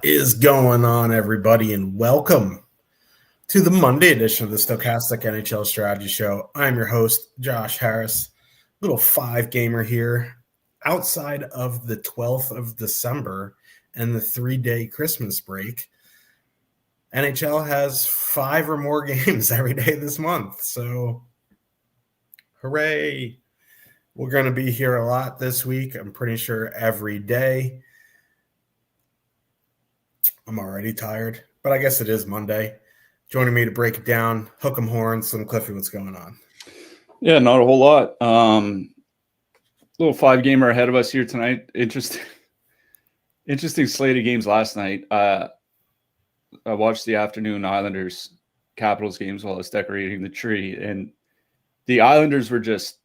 is going on, everybody, and welcome to the Monday edition of the Stochastic NHL Strategy Show. I'm your host, Josh Harris, little five-gamer here outside of the 12th of December and the three-day Christmas break. NHL has 5 or more games every day this month, so hooray. We're going to be here a lot this week. I'm pretty sure every day. I'm already tired, but I guess it is Monday. Joining me to break it down, hook 'em horns, and Cliffy, what's going on? Yeah, not a whole lot. Little five-gamer ahead of us here tonight. Interesting slate of games last night. I watched the afternoon Islanders Capitals games while I was decorating the tree, and the Islanders were just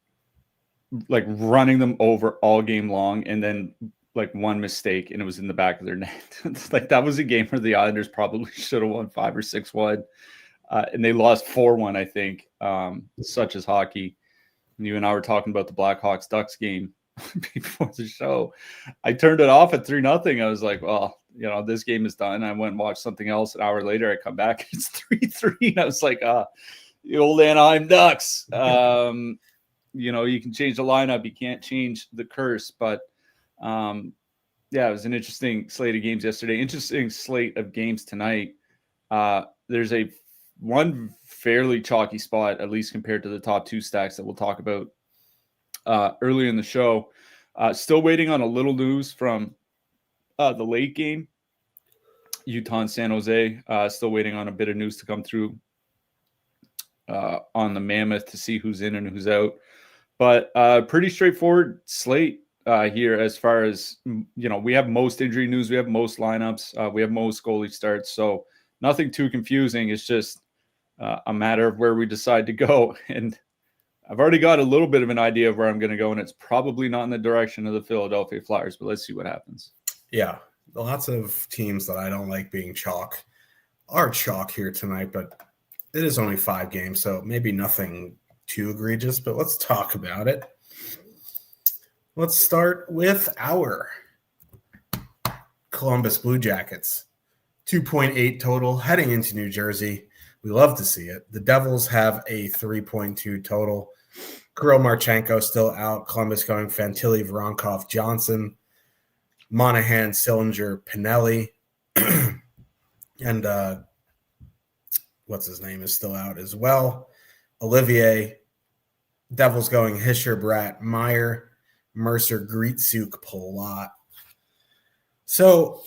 like running them over all game long, and then like one mistake and it was in the back of their net. Like that was a game where the Islanders probably should have won 5 or 6-1, and they lost 4-1, I think. Such as hockey. And you and I were talking about the Blackhawks Ducks game before the show. I turned it off at 3-0. I was like, well, this game is done. I went and watched something else. An hour later, I come back, it's 3-3. And I was like, the old Anaheim Ducks. You can change the lineup. You can't change the curse, but it was an interesting slate of games yesterday. Interesting slate of games tonight. There's one fairly chalky spot, at least compared to the top 2 stacks that we'll talk about earlier in the show. Still waiting on a little news from the late game, Utah and San Jose. Still waiting on a bit of news to come through on the Mammoth to see who's in and who's out. But pretty straightforward slate here as far as, we have most injury news. We have most lineups. We have most goalie starts. So nothing too confusing. It's just a matter of where we decide to go. And I've already got a little bit of an idea of where I'm going to go, and it's probably not in the direction of the Philadelphia Flyers, but let's see what happens. Yeah, lots of teams that I don't like being chalk are chalk here tonight, but it is only 5 games, so maybe nothing too egregious, but let's talk about it. Let's start with our Columbus Blue Jackets. 2.8 total heading into New Jersey. We love to see it. The Devils have a 3.2 total. Kirill Marchenko still out. Columbus going Fantilli, Voronkov, Johnson, Monahan, Sillinger, Pinelli, and what's his name is still out as well. Olivier. Devils going Hischer, Bratt, Meyer, Mercer, Grietzuk, Palat. So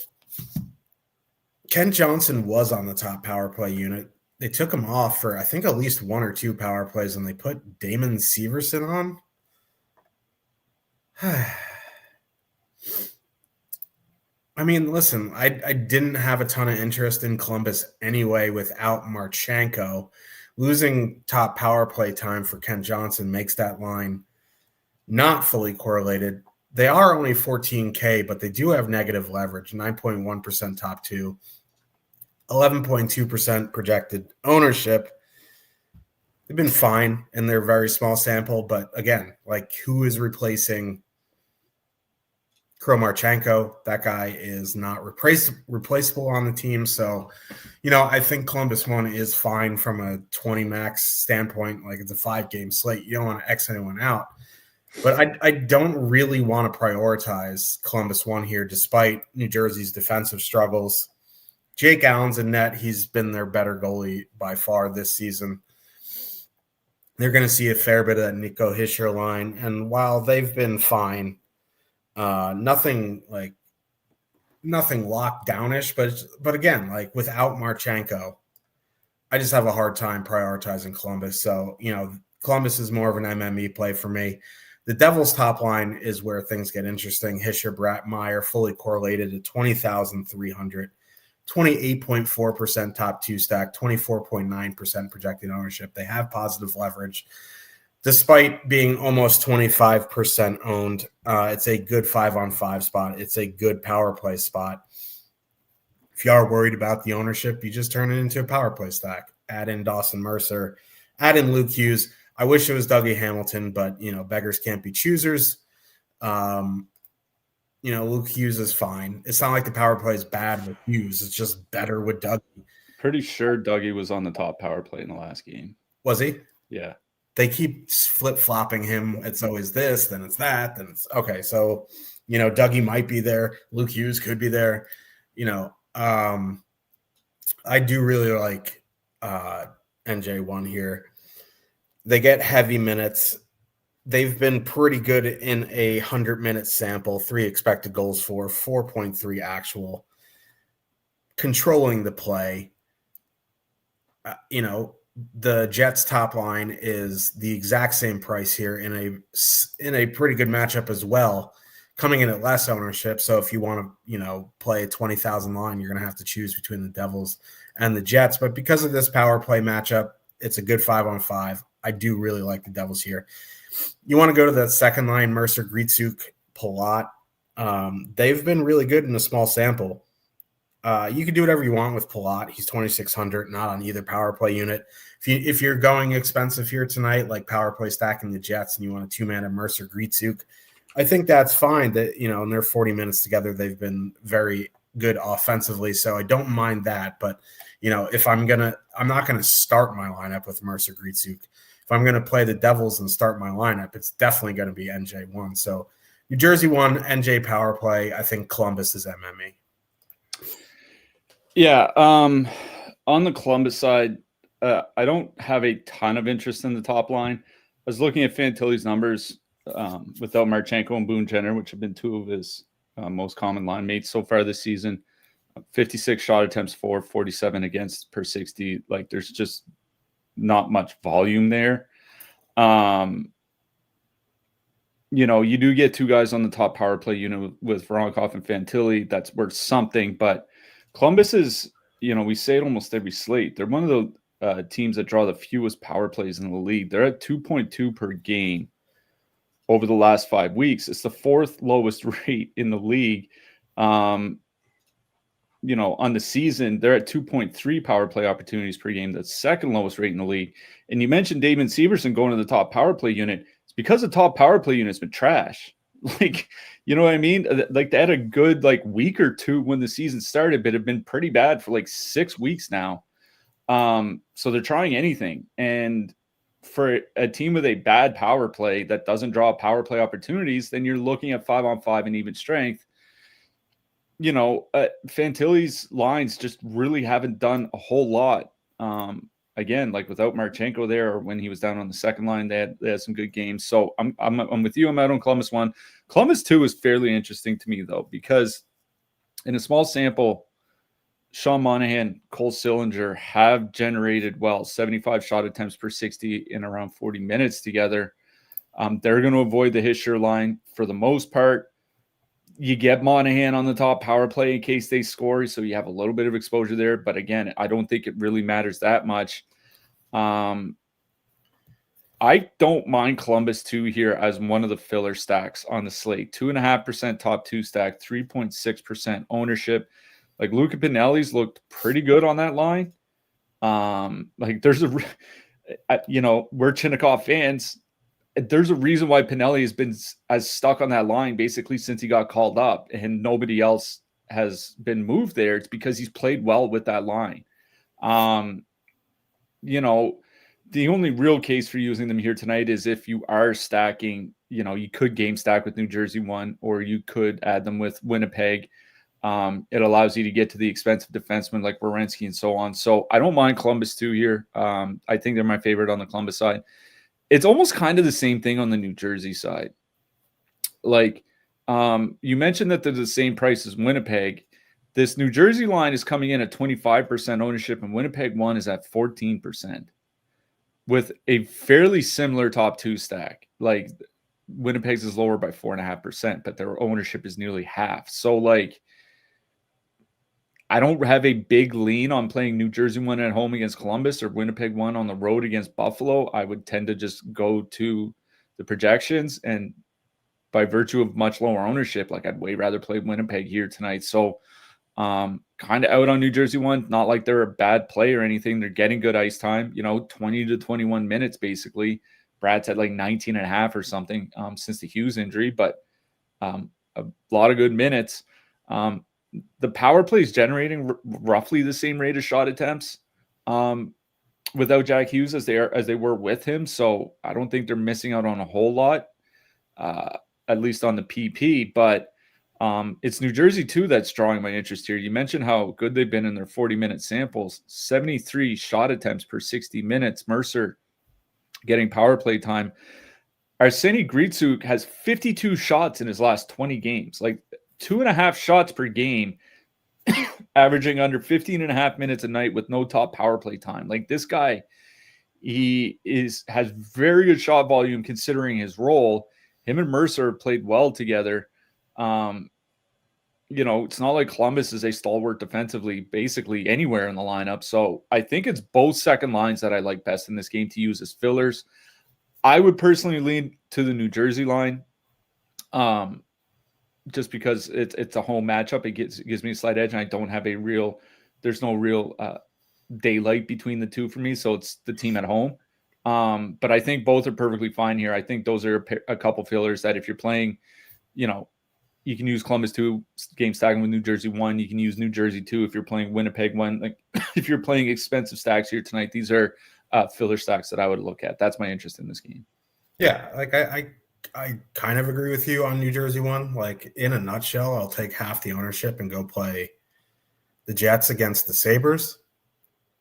Kent Johnson was on the top power play unit. They took him off for, I think, at least 1 or 2 power plays, and they put Damon Severson on. I mean, listen, I didn't have a ton of interest in Columbus anyway without Marchenko. Losing top power play time for Kent Johnson makes that line not fully correlated. They are only 14K, but they do have negative leverage, 9.1% top 2, 11.2% projected ownership. They've been fine in their very small sample, but again, like, who is replacing Kirill Marchenko? That guy is not replaceable on the team. So, I think Columbus 1 is fine from a 20 max standpoint. Like, it's a 5-game slate. You don't want to X anyone out. But I don't really want to prioritize Columbus 1 here, despite New Jersey's defensive struggles. Jake Allen's in net. He's been their better goalie by far this season. They're going to see a fair bit of that Nico Hischer line. And while they've been fine, nothing lockdownish, but again, like, without Marchenko, I just have a hard time prioritizing Columbus. So, Columbus is more of an MME play for me. The Devils' top line is where things get interesting. Hischer, Bratt, Meyer, fully correlated at 20,300, 28.4% top 2 stack, 24.9% projected ownership. They have positive leverage. Despite being almost 25% owned, it's a good 5-on-5 spot. It's a good power play spot. If you are worried about the ownership, you just turn it into a power play stack. Add in Dawson Mercer, add in Luke Hughes. I wish it was Dougie Hamilton, but, beggars can't be choosers. Luke Hughes is fine. It's not like the power play is bad with Hughes. It's just better with Dougie. Pretty sure Dougie was on the top power play in the last game. Was he? Yeah. They keep flip-flopping him. It's always this, then it's that, then it's okay. So, Dougie might be there. Luke Hughes could be there. I do really like NJ1 here. They get heavy minutes. They've been pretty good in a 100-minute sample, 3 expected goals for, 4.3 actual. Controlling the play. The Jets top line is the exact same price here in a pretty good matchup as well, coming in at less ownership. So if you want to, play a 20,000 line, you're going to have to choose between the Devils and the Jets. But because of this power play matchup, it's a good 5-on-5. I do really like the Devils here. You want to go to that second line, Mercer, Grietzuk, Palat. They've been really good in a small sample. You can do whatever you want with Palat. He's 2,600, not on either power play unit. If you're going expensive here tonight, like power play stacking the Jets, and you want a 2-man of Mercer, Grietzuk, I think that's fine. That in their 40 minutes together, they've been very good offensively, so I don't mind that. But if I'm not gonna start my lineup with Mercer, Grietzuk. If I'm gonna play the Devils and start my lineup, it's definitely gonna be NJ1. So New Jersey 1, NJ power play. I think Columbus is MME. Yeah. On the Columbus side, I don't have a ton of interest in the top line. I was looking at Fantilli's numbers without Marchenko and Boone Jenner, which have been 2 of his most common line mates so far this season. 56 shot attempts for, 47 against per 60. Like, there's just not much volume there. You do get 2 guys on the top power play unit with Voronkov and Fantilli. That's worth something, but Columbus is, we say it almost every slate. They're one of the teams that draw the fewest power plays in the league. They're at 2.2 per game over the last 5 weeks. It's the 4th lowest rate in the league. On the season, they're at 2.3 power play opportunities per game. That's 2nd lowest rate in the league. And you mentioned David Severson going to the top power play unit. It's because the top power play unit's been trash. Like, you know what I mean? Like, they had a good week or 2 when the season started, but have been pretty bad for 6 weeks now. So they're trying anything. And for a team with a bad power play that doesn't draw power play opportunities, then you're looking at 5-on-5 and even strength. Fantilli's lines just really haven't done a whole lot. Again, without Marchenko there, or when he was down on the second line, they had some good games. So I'm with you. I'm out on Columbus 1. Columbus 2 is fairly interesting to me, though, because in a small sample, Sean Monahan, Cole Sillinger have generated 75 shot attempts per 60 in around 40 minutes together. They're going to avoid the Hischier line for the most part. You get Monahan on the top power play in case they score, so you have a little bit of exposure there. But again, I don't think it really matters that much. I don't mind Columbus 2 here as one of the filler stacks on the slate. 2.5% top 2 stack, 3.6% ownership. Luca Pinelli's looked pretty good on that line. There's we're Chinnikov fans. There's a reason why Pinelli has been as stuck on that line basically since he got called up, and nobody else has been moved there. It's because he's played well with that line. The only real case for using them here tonight is if you are stacking, you could game stack with New Jersey 1, or you could add them with Winnipeg. It allows you to get to the expensive defensemen like Werenski and so on. So I don't mind Columbus 2 here. I think they're my favorite on the Columbus side. It's almost kind of the same thing on the New Jersey side. You mentioned that they're the same price as Winnipeg. This New Jersey line is coming in at 25% ownership, and Winnipeg 1 is at 14%, with a fairly similar top 2 stack. Winnipeg's is lower by 4.5%, but their ownership is nearly half. So I don't have a big lean on playing New Jersey 1 at home against Columbus or Winnipeg 1 on the road against Buffalo. I would tend to just go to the projections, and by virtue of much lower ownership, I'd way rather play Winnipeg here tonight. So kind of out on New Jersey 1, not like they're a bad play or anything. They're getting good ice time, 20 to 21 minutes basically. Brad's at 19.5 or something since the Hughes injury, but a lot of good minutes. The power play is generating roughly the same rate of shot attempts without Jack Hughes as they were with him. So I don't think they're missing out on a whole lot, at least on the PP. But it's New Jersey too that's drawing my interest here. You mentioned how good they've been in their 40-minute samples, 73 shot attempts per 60 minutes. Mercer getting power play time. Arseny Gritsuk has 52 shots in his last 20 games, like 2.5 shots per game, averaging under 15.5 minutes a night with no top power play time. Like this guy, has very good shot volume considering his role. Him and Mercer played well together. It's not like Columbus is a stalwart defensively, basically anywhere in the lineup. So I think it's both second lines that I like best in this game to use as fillers. I would personally lean to the New Jersey line, just because it's a home matchup. It gives me a slight edge, and I don't have there's no real daylight between the two for me. So it's the team at home. But I think both are perfectly fine here. I think those are a couple fillers that if you're playing, you can use Columbus 2 game stacking with New Jersey 1. You can use New Jersey 2 if you're playing Winnipeg 1. Like if you're playing expensive stacks here tonight, these are filler stacks that I would look at. That's my interest in this game. Yeah, like I kind of agree with you on New Jersey 1. Like in a nutshell, I'll take half the ownership and go play the Jets against the Sabres.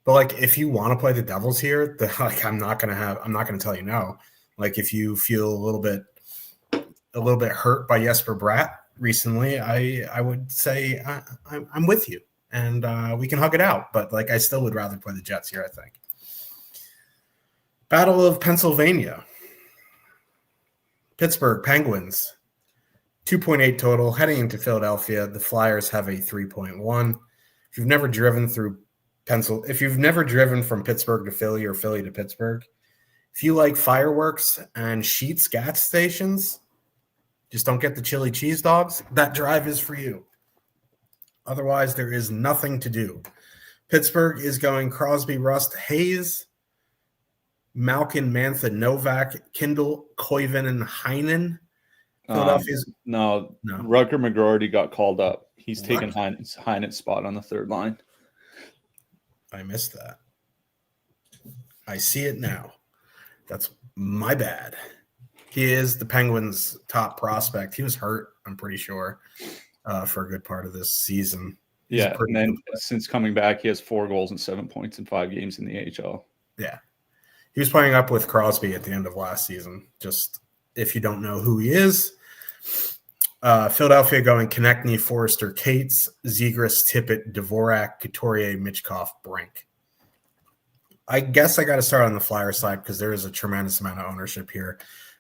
But like if you want to play the Devils here, I'm not gonna tell you no. Like if you feel a little bit hurt by Jesper Bratt recently, I would say I'm with you, and we can hug it out. But like I still would rather play the Jets here, I think. Battle of Pennsylvania. Pittsburgh Penguins, 2.8 total. Heading into Philadelphia, the Flyers have a 3.1. If you've never driven from Pittsburgh to Philly or Philly to Pittsburgh, if you like fireworks and Sheetz gas stations, just don't get the chili cheese dogs, that drive is for you. Otherwise, there is nothing to do. Pittsburgh is going Crosby, Rust, Hayes, Malkin, Mantha, Novak, Kindle, Koivunen, and Heinen. Philadelphia's no. Rutger McGroarty got called up. He's taken Heinen's spot on the third line. I missed that. I see it now. That's my bad. He is the Penguins' top prospect. He was hurt, I'm pretty sure, for a good part of this season. Yeah, and then since coming back, he has 4 goals and 7 points in 5 games in the AHL. Yeah. He was playing up with Crosby at the end of last season. Just if you don't know who he is. Philadelphia going Konechny, Forrester, Cates, Zegras, Tippett, Dvorak, Couturier, Michkov, Brink. I guess I got to start on the Flyer side because there is a tremendous amount of ownership here.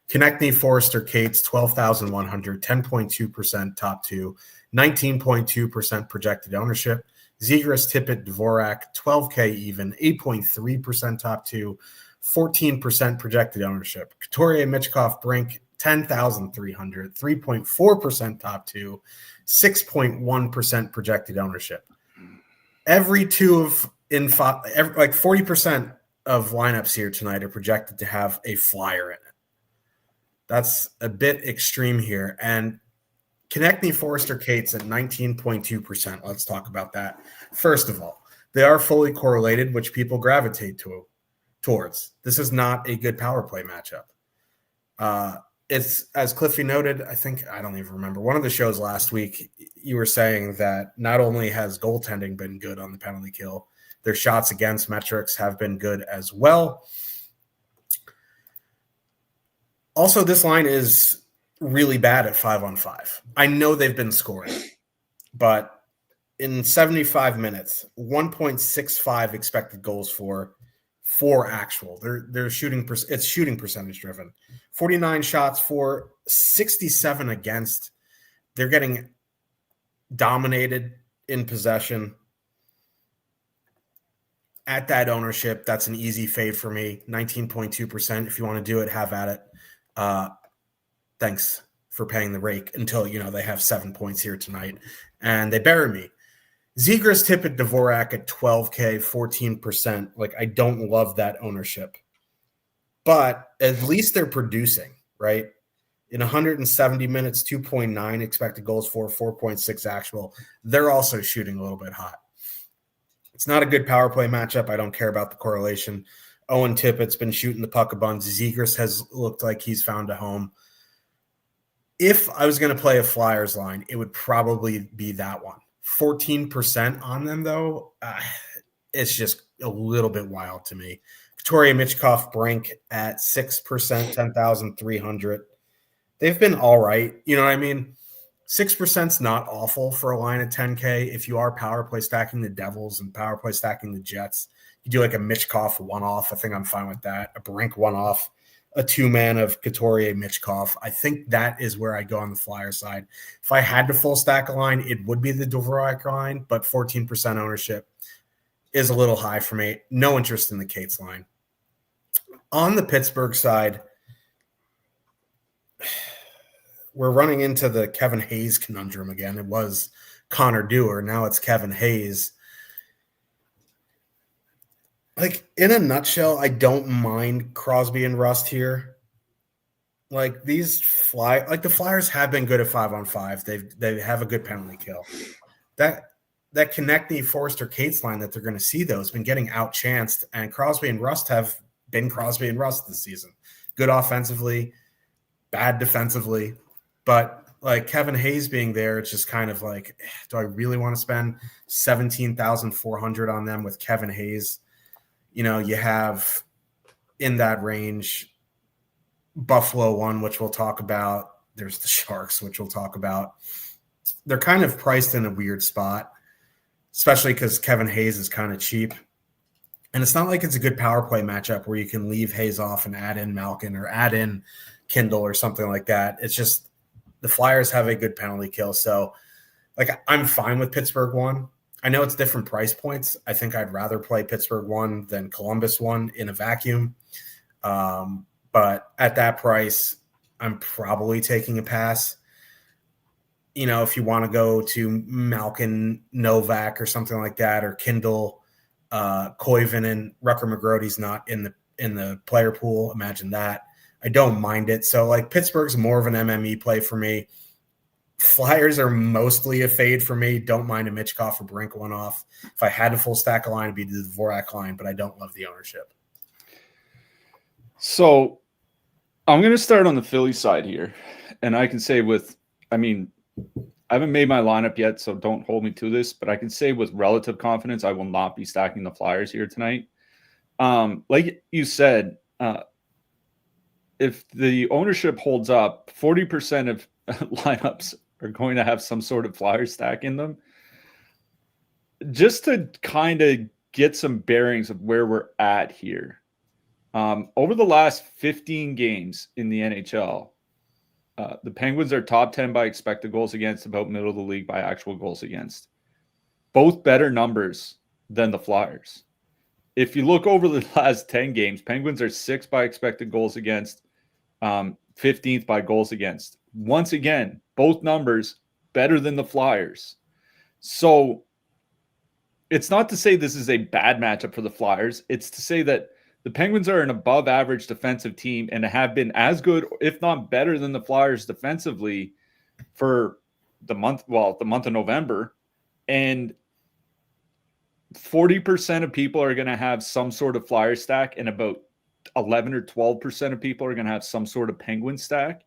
Konechny, Forrester, Cates, 12,100, 10.2% top 2, 19.2% projected ownership. Zegras, Tippett, Dvorak, 12K even, 8.3% top 2, 14% projected ownership. Couturier, Michkov, Brink, 10,300, 3.4% top 2, 6.1% projected ownership. Every 40% of lineups here tonight are projected to have a Flyer in it. That's a bit extreme here. And Konechny, Forrester, Cates at 19.2%. Let's talk about that. First of all, they are fully correlated, which people gravitate towards. This is not a good power play matchup. It's, as Cliffy noted, I don't even remember, one of the shows last week, you were saying that not only has goaltending been good on the penalty kill, their shots against metrics have been good as well. Also, this line is really bad at 5-on-5. I know they've been scoring, but in 75 minutes, 1.65 expected goals for actual. They're shooting. It's shooting percentage driven. 49 shots for, 67 against. They're getting dominated in possession. At that ownership, that's an easy fade for me. 19.2%. If you want to do it, have at it. Thanks for paying the rake until they have 7 points here tonight, and they bury me. Zegras, Tippett, Dvorak at 12K, 14%. Like, I don't love that ownership, but at least they're producing, right? In 170 minutes, 2.9 expected goals for, 4.6 actual. They're also shooting a little bit hot. It's not a good power play matchup. I don't care about the correlation. Owen Tippett's been shooting the puck a bunch. Zegers has looked like he's found a home. If I was going to play a Flyers line, it would probably be that one. 14% on them, though, it's just a little bit wild to me. Victoria Michkov Brink at 6%, 10,300. They've been all right. You know what I mean? 6% is not awful for a line at 10K. If you are power play stacking the Devils and power play stacking the Jets, you do like a Michkov one-off. I think I'm fine with that. A Brink one-off, a two-man of Couturier Michkov. I think that is where I go on the Flyer side. If I had to full stack a line, it would be the Dvorak line, but 14% ownership is a little high for me. No interest in the Cates line. On the Pittsburgh side, we're running into the Kevin Hayes conundrum again. It was Connor Dewar. Now it's Kevin Hayes. Like, in a nutshell, I don't mind Crosby and Rust here. Like, the Flyers have been good at 5-on-5. They have a good penalty kill. That Konechny, Forrester, Cates line that they're going to see, though, has been getting outchanced, and Crosby and Rust have been Crosby and Rust this season. Good offensively, bad defensively. But like Kevin Hayes being there, it's just kind of like, do I really want to spend $17,400 on them with Kevin Hayes? You know, you have in that range Buffalo one, which we'll talk about. There's the Sharks, which we'll talk about. They're kind of priced in a weird spot, especially because Kevin Hayes is kind of cheap. And it's not like it's a good power play matchup where you can leave Hayes off and add in Malkin or add in Kindle or something like that. It's just the Flyers have a good penalty kill. So, like, I'm fine with Pittsburgh one. I know it's different price points. I think I'd rather play Pittsburgh one than Columbus one in a vacuum. But at that price, I'm probably taking a pass. You know, if you want to go to Malkin, Novak or something like that, or Kindle, Koivunen, Rucker McGrody's not in the player pool. Imagine that. I don't mind it. So, like, Pittsburgh's more of an MME play for me. Flyers are mostly a fade for me. Don't mind a Michkov or Brink one off. If I had a full stack of line, it'd be the Dvorak line, but I don't love the ownership. So I'm going to start on the Philly side here. And I can say I haven't made my lineup yet, so don't hold me to this, but I can say with relative confidence, I will not be stacking the Flyers here tonight. Like you said, if the ownership holds up, 40% of lineups are going to have some sort of Flyer stack in them. Just to kind of get some bearings of where we're at here. Over the last 15 games in the NHL, the Penguins are top 10 by expected goals against, about middle of the league by actual goals against. Both better numbers than the Flyers. If you look over the last 10 games, Penguins are 6th by expected goals against, 15th by goals against. Once again, both numbers better than the Flyers. So it's not to say this is a bad matchup for the Flyers. It's to say that the Penguins are an above average defensive team and have been as good, if not better than the Flyers defensively for the month of November. And 40% of people are going to have some sort of Flyer stack, and about 11 or 12% of people are going to have some sort of Penguin stack.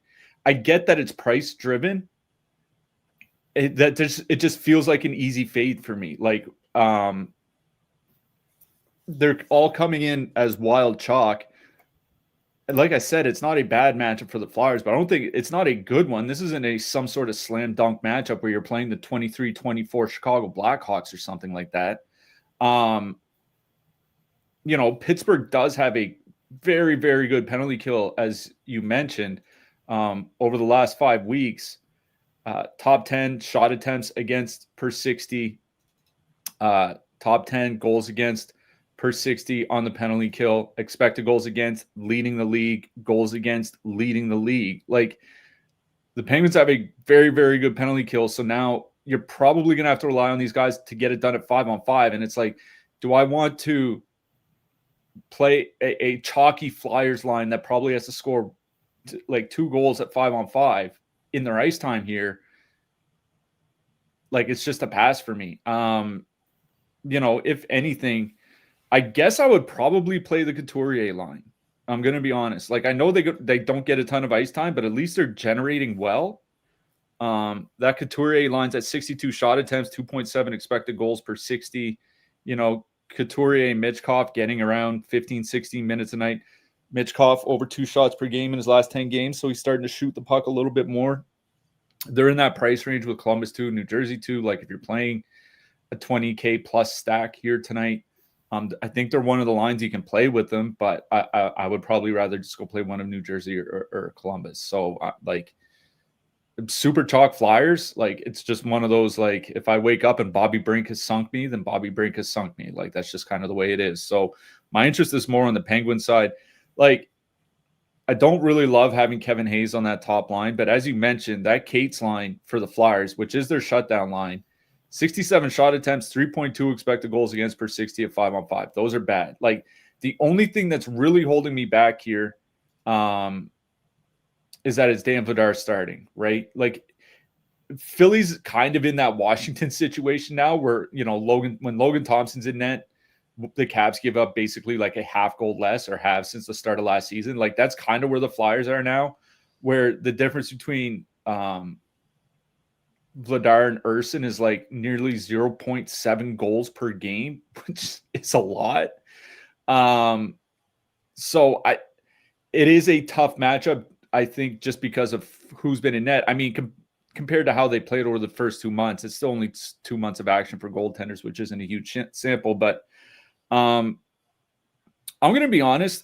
I get that it's price driven. It just feels like an easy fade for me. Like, they're all coming in as wild chalk. And like I said, it's not a bad matchup for the Flyers, but I don't think it's not a good one. This isn't some sort of slam dunk matchup where you're playing the 23-24 Chicago Blackhawks or something like that. Pittsburgh does have a very, very good penalty kill, as you mentioned, over the last 5 weeks. Top 10 shot attempts against per 60, top 10 goals against per 60 on the penalty kill, expected goals against leading the league, goals against leading the league. Like, the Penguins have a very, very good penalty kill. So now you're probably going to have to rely on these guys to get it done at 5-on-5. And it's like, do I want to play a chalky Flyers line that probably has to score like 2 goals at 5-on-5 in their ice time here, like it's just a pass for me. If anything, I guess I would probably play the Couturier line. I'm going to be honest. Like I know they don't get a ton of ice time, but at least they're generating well. That Couturier line's at 62 shot attempts, 2.7 expected goals per 60. Couturier and Michkov getting around 15, 16 minutes a night. Michkov over 2 shots per game in his last 10 games, so he's starting to shoot the puck a little bit more. They're in that price range with Columbus too, New Jersey too. Like if you're playing a 20K plus stack here tonight, I think they're one of the lines you can play with them, but I would probably rather just go play one of New Jersey or Columbus. So super chalk Flyers, like it's just one of those, like if I wake up and Bobby Brink has sunk me, then Bobby Brink has sunk me. Like that's just kind of the way it is. So my interest is more on the Penguin side. Like I don't really love having Kevin Hayes on that top line, but as you mentioned, that Cates line for the Flyers, which is their shutdown line, 67 shot attempts, 3.2 expected goals against per 60 at 5-on-5. Those are bad. Like the only thing that's really holding me back here is that it's Dan Vladar starting, right? Like Philly's kind of in that Washington situation now where, when Logan Thompson's in net, the Caps give up basically like a half goal less or have since the start of last season. Like that's kind of where the Flyers are now, where the difference between Vladar and Urson is like nearly 0.7 goals per game, which is a lot. So it is a tough matchup, I think, just because of who's been in net. I mean, compared to how they played over the first 2 months, it's still only 2 months of action for goaltenders, which isn't a huge sample. But I'm going to be honest.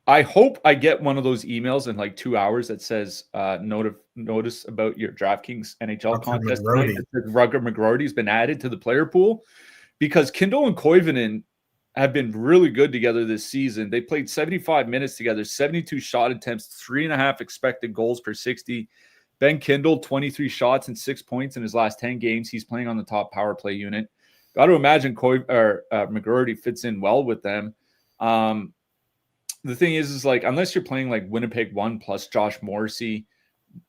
I hope I get one of those emails in like 2 hours that says notice about your DraftKings NHL contest tonight. Rutger McGroarty's been added to the player pool, because Kindle and Koivunen have been really good together this season. They played 75 minutes together, 72 shot attempts, 3.5 expected goals per 60. Ben Kindle, 23 shots and 6 points in his last 10 games. He's playing on the top power play unit. Got to imagine McGroarty fits in well with them. The thing is like, unless you're playing like Winnipeg 1 plus Josh Morrissey,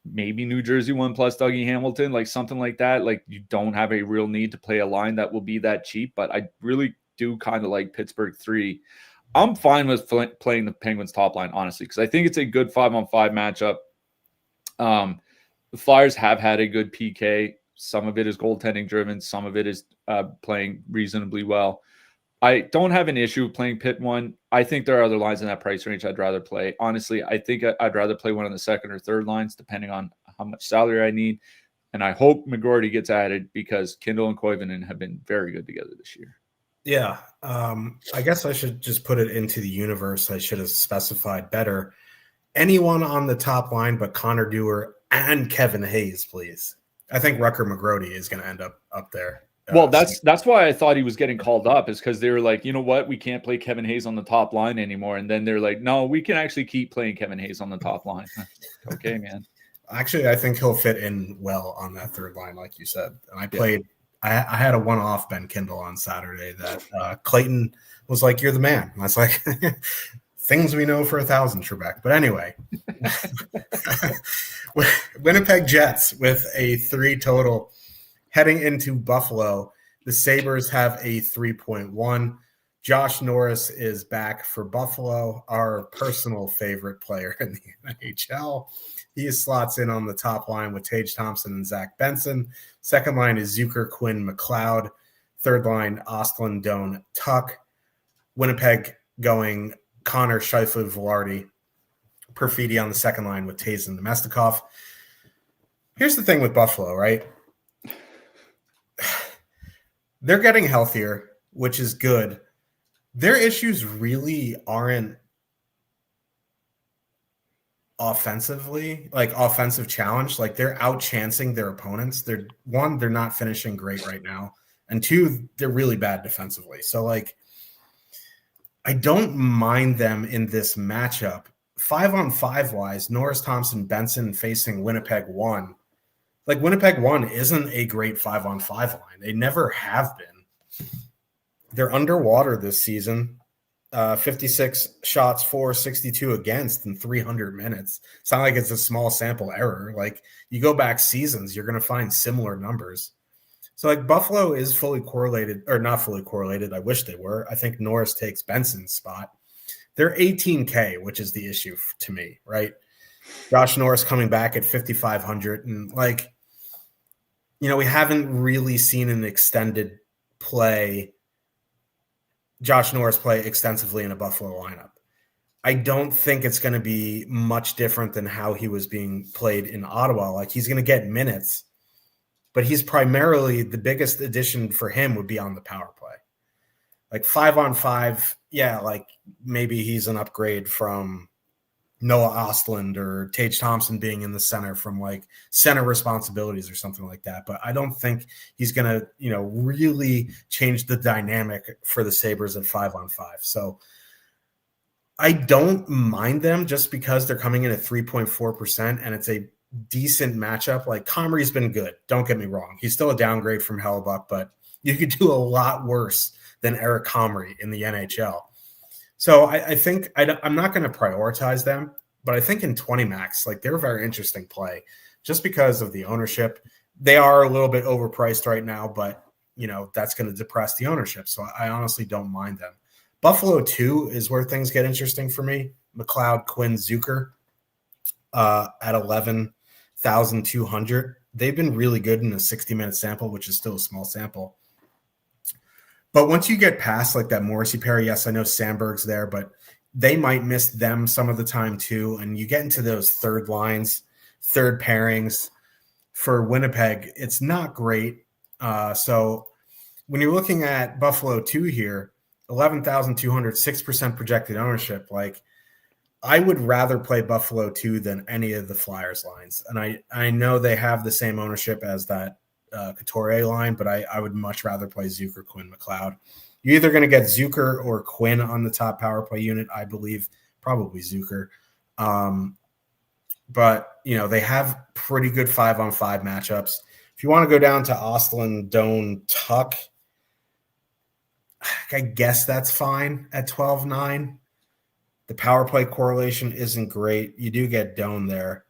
maybe New Jersey 1 plus Dougie Hamilton, like something like that, like you don't have a real need to play a line that will be that cheap. But I really do kind of like Pittsburgh 3. I'm fine with playing the Penguins top line, honestly, because I think it's a good 5-on-5 matchup. The Flyers have had a good PK. Some of it is goaltending driven. Some of it is playing reasonably well. I don't have an issue playing Pitt 1. I think there are other lines in that price range I'd rather play. Honestly, I think I'd rather play one of the second or third lines, depending on how much salary I need. And I hope McGroarty gets added, because Kindle and Koivunen have been very good together this year. Yeah. I guess I should just put it into the universe. I should have specified better. Anyone on the top line but Connor Dewar and Kevin Hayes, please. I think Rutger McGroarty is going to end up there. Well, that's why I thought he was getting called up, is because they were like, you know what, we can't play Kevin Hayes on the top line anymore. And then they're like, no, we can actually keep playing Kevin Hayes on the top line. Okay, man. Actually, I think he'll fit in well on that third line, like you said. And I had a one-off Ben Kindle on Saturday that Clayton was like, you're the man. And I was like, things we know for 1,000, Trebek. But anyway, Winnipeg Jets with a 3 total. Heading into Buffalo, the Sabres have a 3.1. Josh Norris is back for Buffalo, our personal favorite player in the NHL. He slots in on the top line with Tage Thompson and Zach Benson. Second line is Zucker, Quinn, McLeod. Third line, Ostlund, Doan, Tuck. Winnipeg going Connor, Scheifele, Velarde. Perfidi on the second line with Taves and Nemestikov. Here's the thing with Buffalo, right? They're getting healthier, which is good. Their issues really aren't offensively, like offensive challenge. Like they're outchancing their opponents. They're not finishing great right now. And 2, they're really bad defensively. So like, I don't mind them in this matchup. 5-on-5 wise, Norris, Thompson, Benson facing Winnipeg 1. Like Winnipeg 1 isn't a great 5-on-5 line. They never have been. They're underwater this season. 56 shots for, 62 against in 300 minutes. It's not like it's a small sample error. Like you go back seasons, you're going to find similar numbers. So like Buffalo is fully correlated, or not fully correlated. I wish they were. I think Norris takes Benson's spot. They're 18K, which is the issue to me, right? Josh Norris coming back at 5,500. And like, we haven't really seen an extended play, Josh Norris play extensively in a Buffalo lineup. I don't think it's going to be much different than how he was being played in Ottawa. Like he's going to get minutes, but he's primarily, the biggest addition for him would be on the power play. Like 5-on-5, yeah, like maybe he's an upgrade from Noah Ostlund or Tage Thompson being in the center from like center responsibilities or something like that. But I don't think he's going to, really change the dynamic for the Sabres at 5-on-5. So I don't mind them just because they're coming in at 3.4% and it's a decent matchup. Like Comrie's been good. Don't get me wrong. He's still a downgrade from Hellebuck, but you could do a lot worse than Eric Comrie in the NHL. So I think I'm not going to prioritize them, but I think in 20 max, like they're a very interesting play just because of the ownership. They are a little bit overpriced right now, but that's going to depress the ownership. So I honestly don't mind them. Buffalo 2 is where things get interesting for me. McLeod, Quinn, Zucker at 11,200. They've been really good in a 60-minute sample, which is still a small sample. But once you get past like that Morrissey pair, yes, I know Sandberg's there, but they might miss them some of the time too. And you get into those third lines, third pairings for Winnipeg, it's not great. So when you're looking at Buffalo 2 here, 11,200, 6% projected ownership, like I would rather play Buffalo 2 than any of the Flyers lines. And I know they have the same ownership as that Couturier line, but I would much rather play Zucker, Quinn, McLeod. You're either going to get Zucker or Quinn on the top power play unit, I believe, probably Zucker. But, they have pretty good 5-on-5 matchups. If you want to go down to Ostlund, Doan, Tuck, I guess that's fine at 12.9. The power play correlation isn't great. You do get Doan there.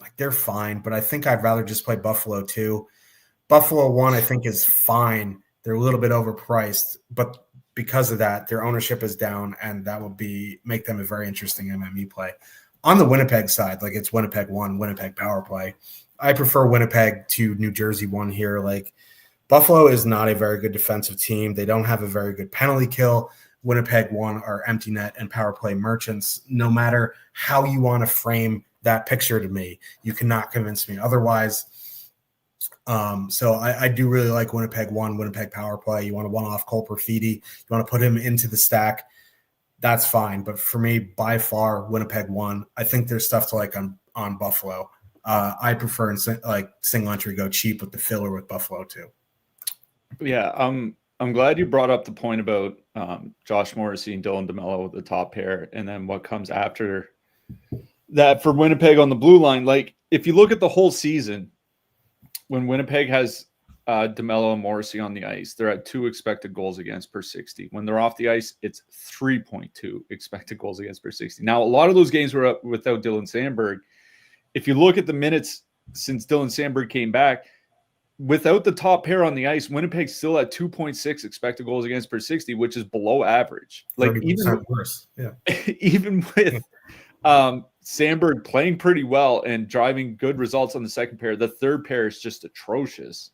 Like they're fine, but I think I'd rather just play Buffalo 2. Buffalo 1, I think, is fine. They're a little bit overpriced, but because of that, their ownership is down, and that would make them a very interesting MME play. On the Winnipeg side, like it's Winnipeg 1, Winnipeg power play. I prefer Winnipeg to New Jersey 1 here. Like Buffalo is not a very good defensive team. They don't have a very good penalty kill. Winnipeg 1 are empty net and power play merchants. No matter how you want to frame that picture to me, you cannot convince me otherwise. So I do really like Winnipeg 1, Winnipeg power play. You want to one-off Cole Perfidi, you want to put him into the stack, that's fine. But for me, by far, Winnipeg 1. I think there's stuff to like on Buffalo. I prefer like single entry go cheap with the filler with Buffalo 2. Yeah, I'm glad you brought up the point about Josh Morrissey and Dylan DeMello, the top pair, and then what comes after that for Winnipeg on the blue line. Like if you look at the whole season, when Winnipeg has DeMello and Morrissey on the ice, they're at 2 expected goals against per 60. When they're off the ice, it's 3.2 expected goals against per 60. Now, a lot of those games were up without Dylan Sandberg. If you look at the minutes since Dylan Sandberg came back, without the top pair on the ice, Winnipeg's still at 2.6 expected goals against per 60, which is below average. Like even worse. Yeah. Even with Sandberg playing pretty well and driving good results on the second pair, the third pair is just atrocious.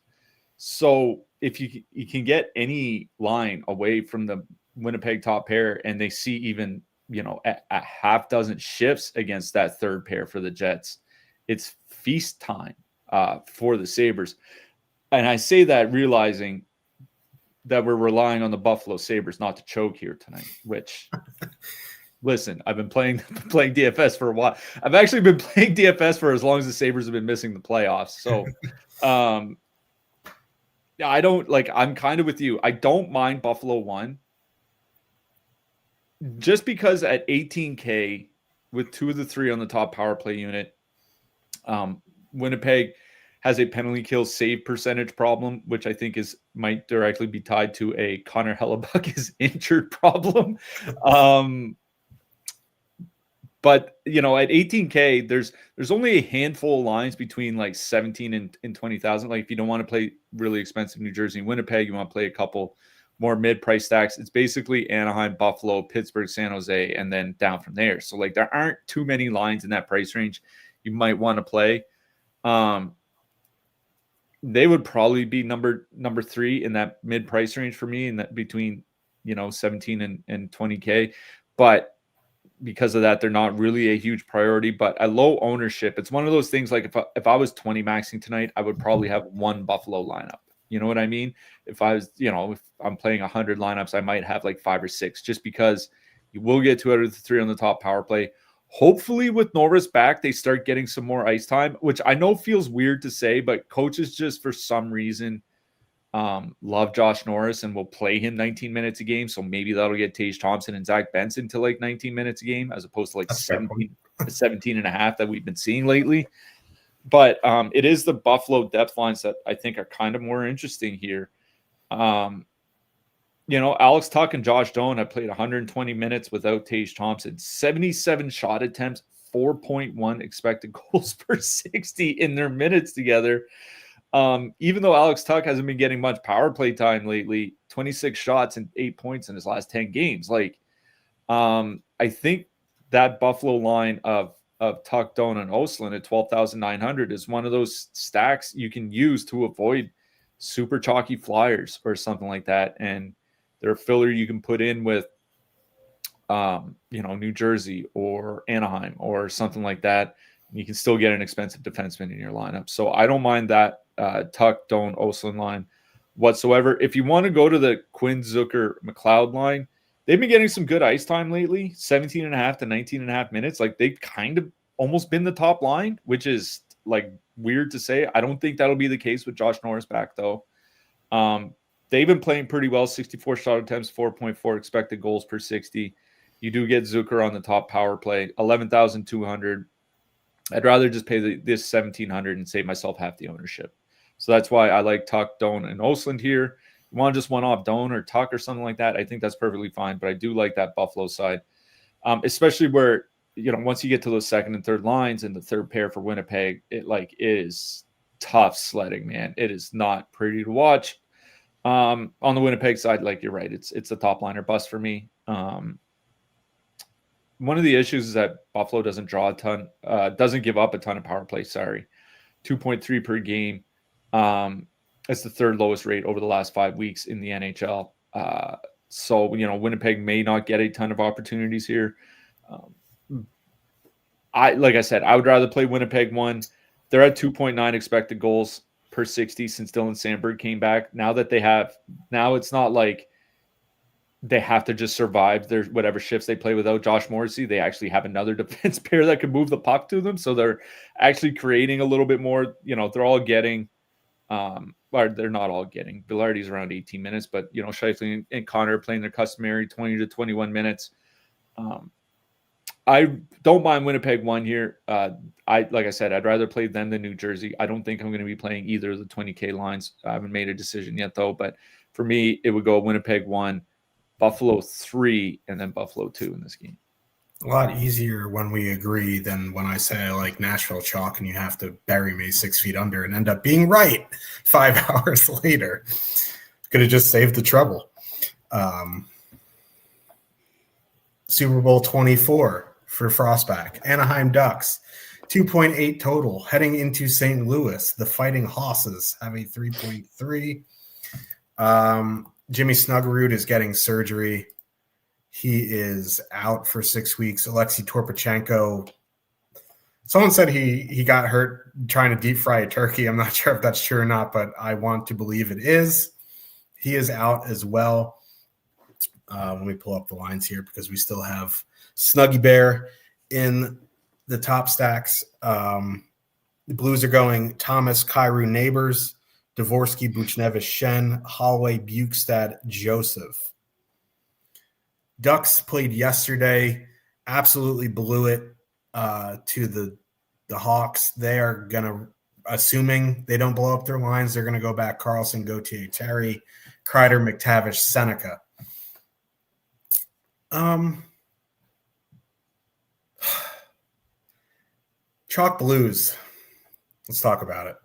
So if you can get any line away from the Winnipeg top pair and they see even, a half dozen shifts against that third pair for the Jets, it's feast time for the Sabres. And I say that realizing that we're relying on the Buffalo Sabres not to choke here tonight, which listen, I've been playing DFS for a while. I've actually been playing DFS for as long as the Sabres have been missing the playoffs. So yeah, I'm kind of with you. I don't mind Buffalo 1 just because at 18K with 2 of the 3 on the top power play unit, Winnipeg has a penalty kill save percentage problem, which I think might directly be tied to a Connor Hellebuck is injured problem. But at 18K, there's only a handful of lines between like 17 and 20,000. Like if you don't want to play really expensive New Jersey and Winnipeg, you want to play a couple more mid-price stacks. It's basically Anaheim, Buffalo, Pittsburgh, San Jose, and then down from there. So like there aren't too many lines in that price range you might want to play. They would probably be number 3 in that mid-price range for me, in that between 17 and 20K. But because of that, they're not really a huge priority. But at low ownership, it's one of those things like if I was 20 maxing tonight, I would probably have one Buffalo lineup. You know what I mean? If I was, if I'm playing 100 lineups, I might have like 5 or 6, just because you will get 2 out of the 3 on the top power play. Hopefully with Norris back, they start getting some more ice time, which I know feels weird to say, but coaches just for some reason love Josh Norris and will play him 19 minutes a game. So maybe that'll get Tage Thompson and Zach Benson to like 19 minutes a game, as opposed to like 17 and a half that we've been seeing lately. But it is the Buffalo depth lines that I think are kind of more interesting here. Alex Tuch and Josh Doan have played 120 minutes without Tage Thompson, 77 shot attempts, 4.1 expected goals per 60 in their minutes together. Even though Alex Tuch hasn't been getting much power play time lately, 26 shots and 8 points in his last 10 games. I think that Buffalo line of Tuch, Doan, and Oslin at 12,900 is one of those stacks you can use to avoid super chalky flyers or something like that. And they're a filler you can put in with, New Jersey or Anaheim or something like that. You can still get an expensive defenseman in your lineup. So I don't mind that Tuch, Doan, Oslin line whatsoever. If you want to go to the Quinn, Zucker, McLeod line, they've been getting some good ice time lately, 17 and a half to 19 and a half minutes. Like they've kind of almost been the top line, which is like weird to say. I don't think that'll be the case with Josh Norris back though. They've been playing pretty well, 64 shot attempts, 4.4 expected goals per 60. You do get Zucker on the top power play, 11,200. I'd rather just pay this 1,700 and save myself half the ownership. So that's why I like Tuch, Doan, and Oslin here. You want to just one-off Doan or Tuch or something like that, I think that's perfectly fine. But I do like that Buffalo side, especially where, once you get to those second and third lines and the third pair for Winnipeg, it is tough sledding, man. It is not pretty to watch. On the Winnipeg side, like you're right, it's a top liner bust for me. One of the issues is that Buffalo doesn't draw a ton, doesn't give up a ton of power play. 2.3 per game. It's the third lowest rate over the last 5 weeks in the NHL. So Winnipeg may not get a ton of opportunities here. Like I said, I would rather play Winnipeg 1. They're at 2.9 expected goals per 60 since Dylan Sandberg came back. Now it's not like they have to just survive their whatever shifts they play without Josh Morrissey. They actually have another defense pair that can move the puck to them. So they're actually creating a little bit more. They're all getting, or they're not all getting. Velarde's around 18 minutes, but Scheifele and Connor are playing their customary 20 to 21 minutes. I don't mind Winnipeg 1 here. Like I said, I'd rather play them than New Jersey. I don't think I'm going to be playing either of the 20K lines. I haven't made a decision yet, though. But for me, it would go Winnipeg 1, Buffalo 3, and then Buffalo 2 in this game. A lot easier when we agree than when I say I like Nashville chalk and you have to bury me 6 feet under and end up being right 5 hours later. Could have just saved the trouble. Super Bowl 24 for Frostback. Anaheim Ducks, 2.8 total. Heading into St. Louis, the Fighting Hosses have a 3.3. Jimmy Snuggerud is getting surgery. He is out for 6 weeks. Alexei Torpachenko, someone said he got hurt trying to deep fry a turkey. I'm not sure if that's true or not, but I want to believe it is. He is out as well. Let me pull up the lines here because we still have Snuggy Bear in the top stacks. The Blues are going Thomas, Kyrou, Neighbors, Dvorsky, Buchnevich, Shen, Holloway, Bukestad, Joseph. Ducks played yesterday, absolutely blew it to the Hawks. They are going to assuming they don't blow up their lines, they're going to go back Carlson, Gauthier, Terry, Kreider, McTavish, Seneca. Chalk Blues. Let's talk about it.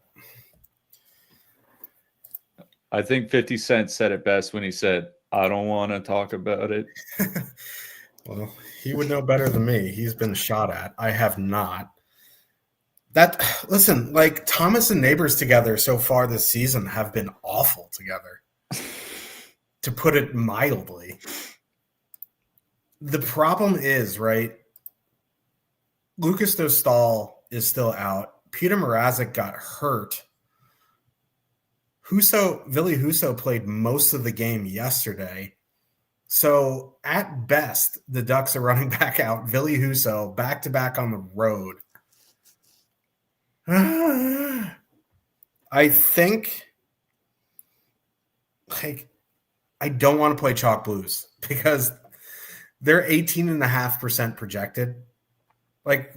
I think 50 Cent said it best when he said, I don't want to talk about it. Well, he would know better than me. He's been shot at. I have not. Listen, like Thomas and Neighbors together so far this season have been awful together, to put it mildly. The problem is, right, Lucas Dostal is still out. Peter Mrazek got hurt. Ville Husso played most of the game yesterday. So at best, the Ducks are running back out. Ville Husso back-to-back on the road. I think, like, I don't want to play Chalk Blues because they're 18.5% projected. Like,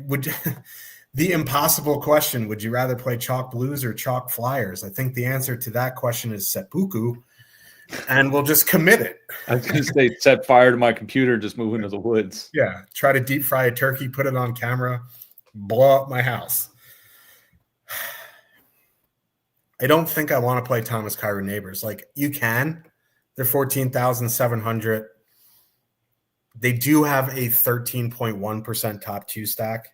the impossible question, would you rather play Chalk Blues or Chalk Flyers? I think the answer to that question is seppuku, and we'll just commit it. I was going to say set fire to my computer and just move into the woods. Yeah, try to deep fry a turkey, put it on camera, blow up my house. I don't think I want to play Thomas Kyrou Neighbors. Like, you can. They're 14,700. They do have a 13.1% top two stack.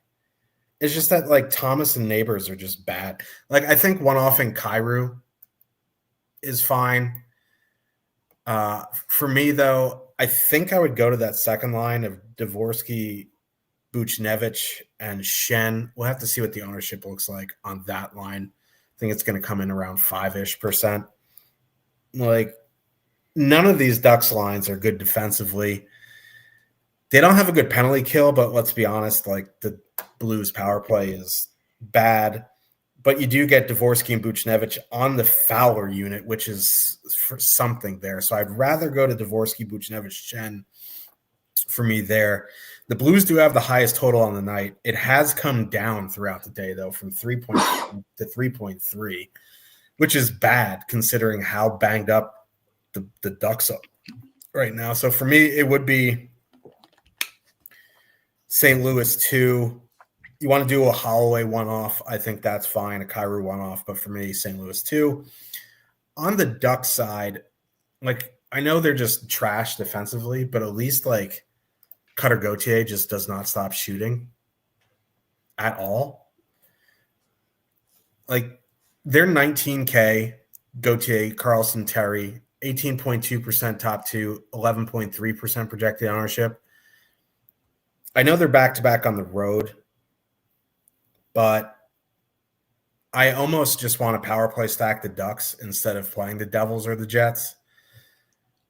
It's just that, like, Thomas and Neighbors are just bad. Like, I think one-off in Kyrou is fine. For me, though, I think I would go to that second line of Dvorsky, Buchnevich, and Shen. We'll have to see what the ownership looks like on that line. I think it's going to come in around 5-ish%. Like, none of these Ducks lines are good defensively. They don't have a good penalty kill, but let's be honest, like, the Blues power play is bad. But you do get Dvorsky and Buchnevich on the Fowler unit, which is for something there. So I'd rather go to Dvorsky, Buchnevich, Shen for me there. The Blues do have the highest total on the night. It has come down throughout the day, though, from 3.2 to 3.3, which is bad considering how banged up the Ducks are right now. So for me, it would be St. Louis 2. You want to do a Holloway one-off, I think that's fine, a Kyrou one-off. But for me, St. Louis 2. On the Ducks side, like, I know they're just trash defensively, but at least, like, Cutter Gauthier just does not stop shooting at all. Like, they're 19K, Gauthier, Carlson, Terry, 18.2% top two, 11.3% projected ownership. I know they're back-to-back on the road, but I almost just want to power play stack the Ducks instead of playing the Devils or the Jets.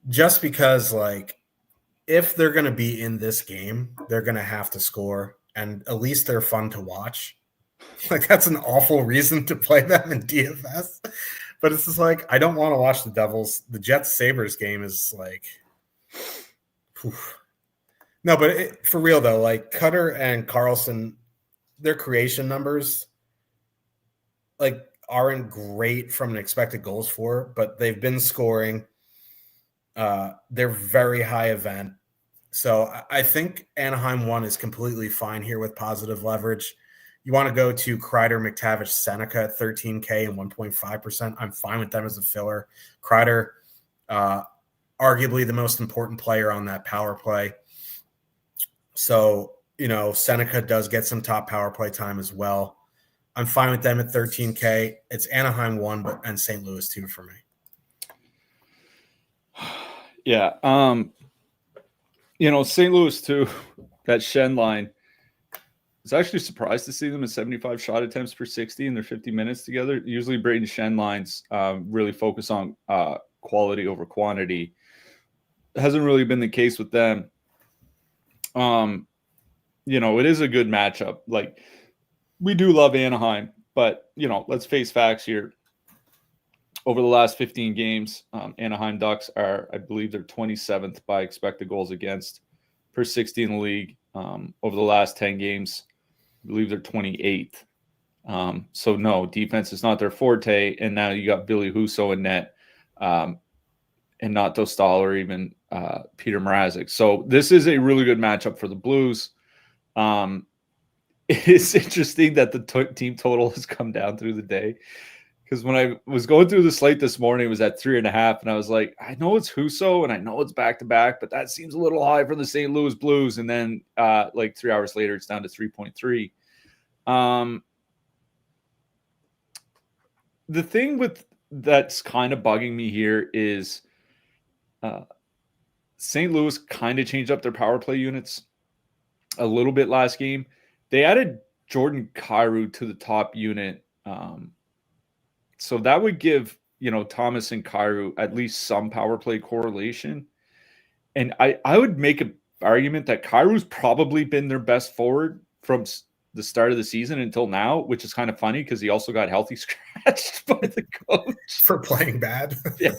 Just because, like, if they're going to be in this game, they're going to have to score, and at least they're fun to watch. Like, that's an awful reason to play them in DFS. But it's just like, I don't want to watch the Devils. The Jets-Sabres game is like, whew. No, but for real, though, like, Cutter and Carlson, their creation numbers, like, aren't great from an expected goals for, but they've been scoring. They're very high event. So I think Anaheim 1 is completely fine here with positive leverage. You want to go to Kreider, McTavish, Seneca at 13K and 1.5%. I'm fine with them as a filler. Kreider, arguably the most important player on that power play. So, you know, Seneca does get some top power play time as well. I'm fine with them at 13K. It's Anaheim 1 and St. Louis 2 for me. Yeah. You know, St. Louis 2, that Shen line, I was actually surprised to see them at 75 shot attempts per 60 in their 50 minutes together. Usually Braden Shen lines really focus on quality over quantity. It hasn't really been the case with them. You know, it is a good matchup. Like, we do love Anaheim, but, you know, let's face facts here. Over the last 15 games, Anaheim Ducks are, I believe, they're 27th by expected goals against per 60 in the league. Over the last 10 games, I believe they're 28th. So no, defense is not their forte. And now you got Billy Husso in net, and not Dostal or even Peter Mrazek. So this is a really good matchup for the Blues. It is interesting that the team total has come down through the day, because when I was going through the slate this morning, it was at 3.5, and I was like, I know it's Husso and I know it's back-to-back, but that seems a little high for the St. Louis Blues. And then like 3 hours later, it's down to 3.3. The thing that's kind of bugging me here is St. Louis kind of changed up their power play units a little bit last game. They added Jordan Kyrou to the top unit. So that would give, Thomas and Kyrou at least some power play correlation. And I would make an argument that Kyrou's probably been their best forward from the start of the season until now, which is kind of funny because he also got healthy scratched by the coach for playing bad. Yeah.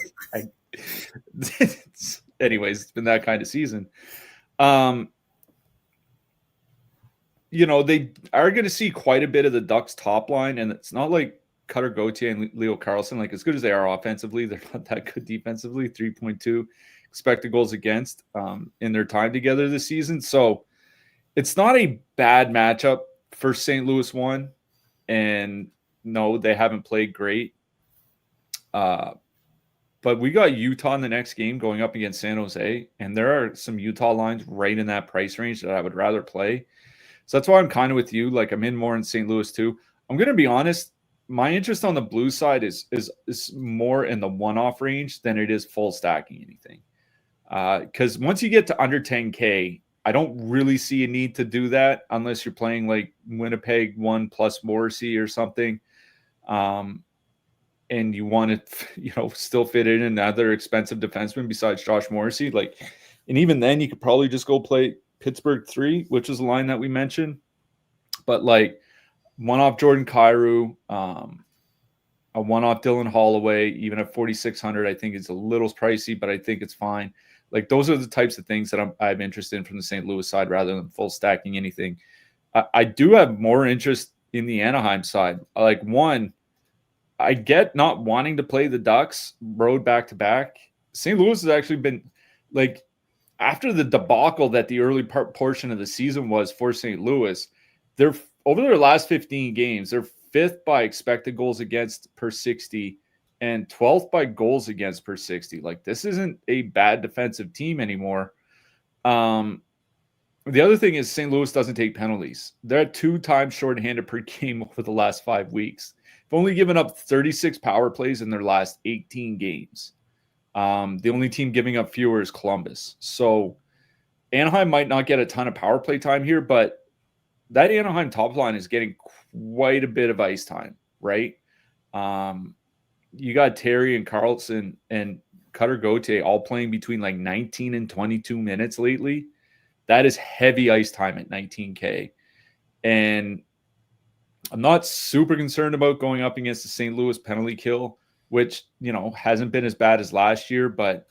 Anyways, it's been that kind of season. They are going to see quite a bit of the Ducks top line, and it's not like Cutter Gauthier and Leo Carlsson, like as good as they are offensively, they're not that good defensively. 3.2 expected goals against in their time together this season. So it's not a bad matchup for St. Louis 1. And no, they haven't played great. But we got Utah in the next game going up against San Jose, and there are some Utah lines right in that price range that I would rather play. So that's why I'm kind of with you. Like I'm in more in St. Louis too. I'm going to be honest. My interest on the blue side is more in the one-off range than it is full stacking anything. Because once you get to under 10K, I don't really see a need to do that unless you're playing like Winnipeg 1 plus Morrissey or something. And you want to, still fit in another expensive defenseman besides Josh Morrissey. And even then you could probably just go play Pittsburgh 3, which is a line that we mentioned. But one-off Jordan Kyrou, a one-off Dylan Holloway, even at 4,600, I think it's a little pricey, but I think it's fine. Those are the types of things that I'm interested in from the St. Louis side rather than full stacking anything. I do have more interest in the Anaheim side. One, I get not wanting to play the Ducks road back-to-back. St. Louis has actually been, after the debacle that the early portion of the season was for St. Louis, they're over their last 15 games, they're 5th by expected goals against per 60 and 12th by goals against per 60. This isn't a bad defensive team anymore. The other thing is St. Louis doesn't take penalties. They're at 2 times shorthanded per game over the last 5 weeks. They've only given up 36 power plays in their last 18 games. The only team giving up fewer is Columbus. So Anaheim might not get a ton of power play time here, but that Anaheim top line is getting quite a bit of ice time, right? You got Terry and Carlson and Cutter Gauthier all playing between 19 and 22 minutes lately. That is heavy ice time at 19K. And I'm not super concerned about going up against the St. Louis penalty kill, which, hasn't been as bad as last year, but,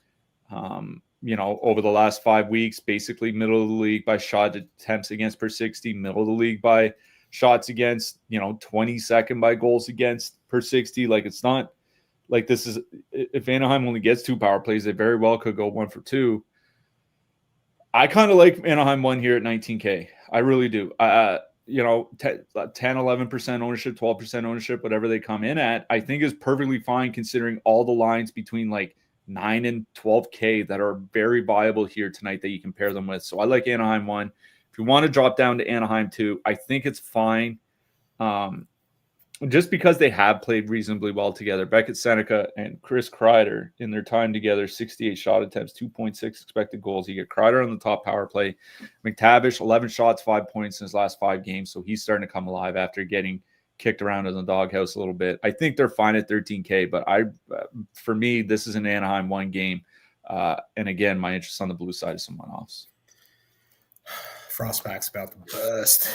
over the last 5 weeks, basically middle of the league by shot attempts against per 60, middle of the league by shots against, 22nd by goals against per 60. It's not this is, if Anaheim only gets 2 power plays, they very well could go 1 for 2. I kind of like Anaheim 1 here at 19K. I really do. 10, 11% ownership, 12% ownership, whatever they come in at, I think is perfectly fine considering all the lines between 9 and 12K that are very viable here tonight that you can pair them with. So I like Anaheim 1. If you want to drop down to Anaheim 2, I think it's fine. Just because they have played reasonably well together. Beckett Seneca and Chris Kreider in their time together, 68 shot attempts, 2.6 expected goals. You get Kreider on the top power play. McTavish, 11 shots, 5 points in his last 5 games. So he's starting to come alive after getting kicked around in the doghouse a little bit. I think they're fine at 13K, but for me, this is an Anaheim 1 game. And again, my interest on the blue side is some one-offs. Frostback's about to bust.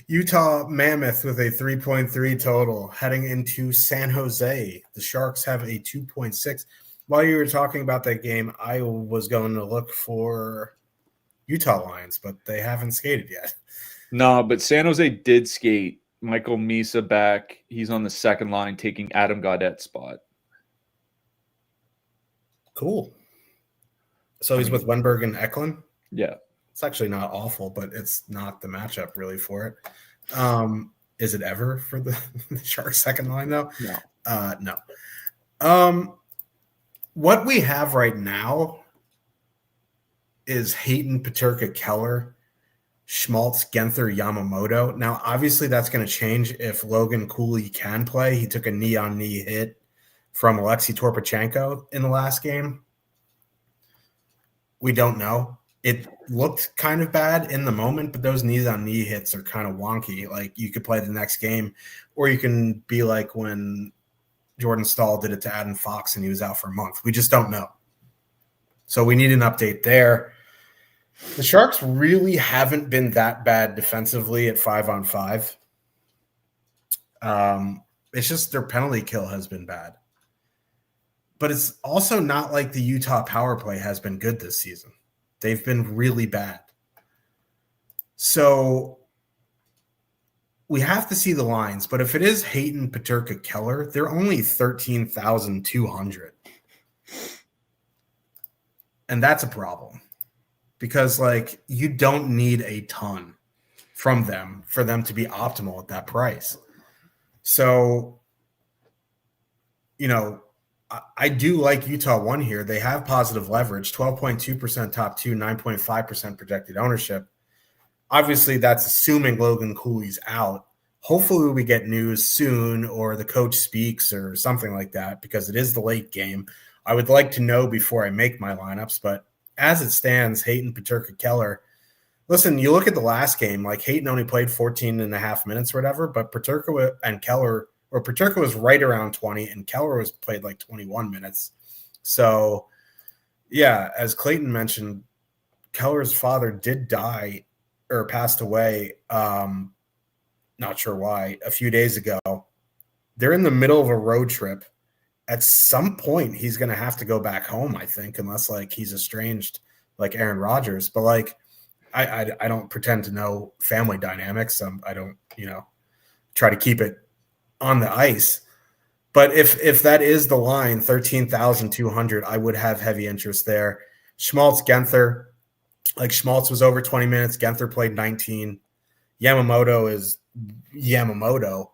Utah Mammoth with a 3.3 total heading into San Jose. The Sharks have a 2.6. While you were talking about that game, I was going to look for Utah lines, but they haven't skated yet. No, but San Jose did skate Michael Misa back. He's on the second line taking Adam Gaudette's spot. Cool. So he's with Wenberg and Eklund? Yeah. It's actually not awful, but it's not the matchup really for it. Is it ever for the Sharks second line though? No. No. What we have right now is Hayton, Peterka, Keller, Schmaltz, Genther, Yamamoto. Now, obviously, that's going to change if Logan Cooley can play. He took a knee-on-knee hit from Alexei Torpachenko in the last game. We don't know. It looked kind of bad in the moment, but those knees-on-knee hits are kind of wonky. Like, you could play the next game, or you can be like when Jordan Stahl did it to Adam Fox and he was out for a month. We just don't know. So we need an update there. The Sharks really haven't been that bad defensively at 5-on-5. It's just their penalty kill has been bad. But it's also not like the Utah power play has been good this season. They've been really bad. So we have to see the lines, but if it is Hayton, Peterka, Keller, they're only 13,200. And that's a problem because, like, you don't need a ton from them for them to be optimal at that price. So, you know, I do like Utah 1 here. They have positive leverage, 12.2% top 2, 9.5% projected ownership. Obviously, that's assuming Logan Cooley's out. Hopefully, we get news soon or the coach speaks or something like that because it is the late game. I would like to know before I make my lineups, but as it stands, Hayton, Peterka, Keller. Listen, you look at the last game, like Hayton only played 14 and a half minutes or whatever, but Peterka and Keller, or Peterka was right around 20 and Keller was played like 21 minutes. So, yeah, as Clayton mentioned, Keller's father did die or passed away, not sure why, a few days ago. They're in the middle of a road trip. At some point, he's going to have to go back home, I think, unless, like, he's estranged like Aaron Rodgers. But, like, I don't pretend to know family dynamics. I don't, try to keep it on the ice. But if that is the line, 13,200, I would have heavy interest there. Schmaltz, Genther, like Schmaltz was over 20 minutes. Genther played 19. Yamamoto is Yamamoto.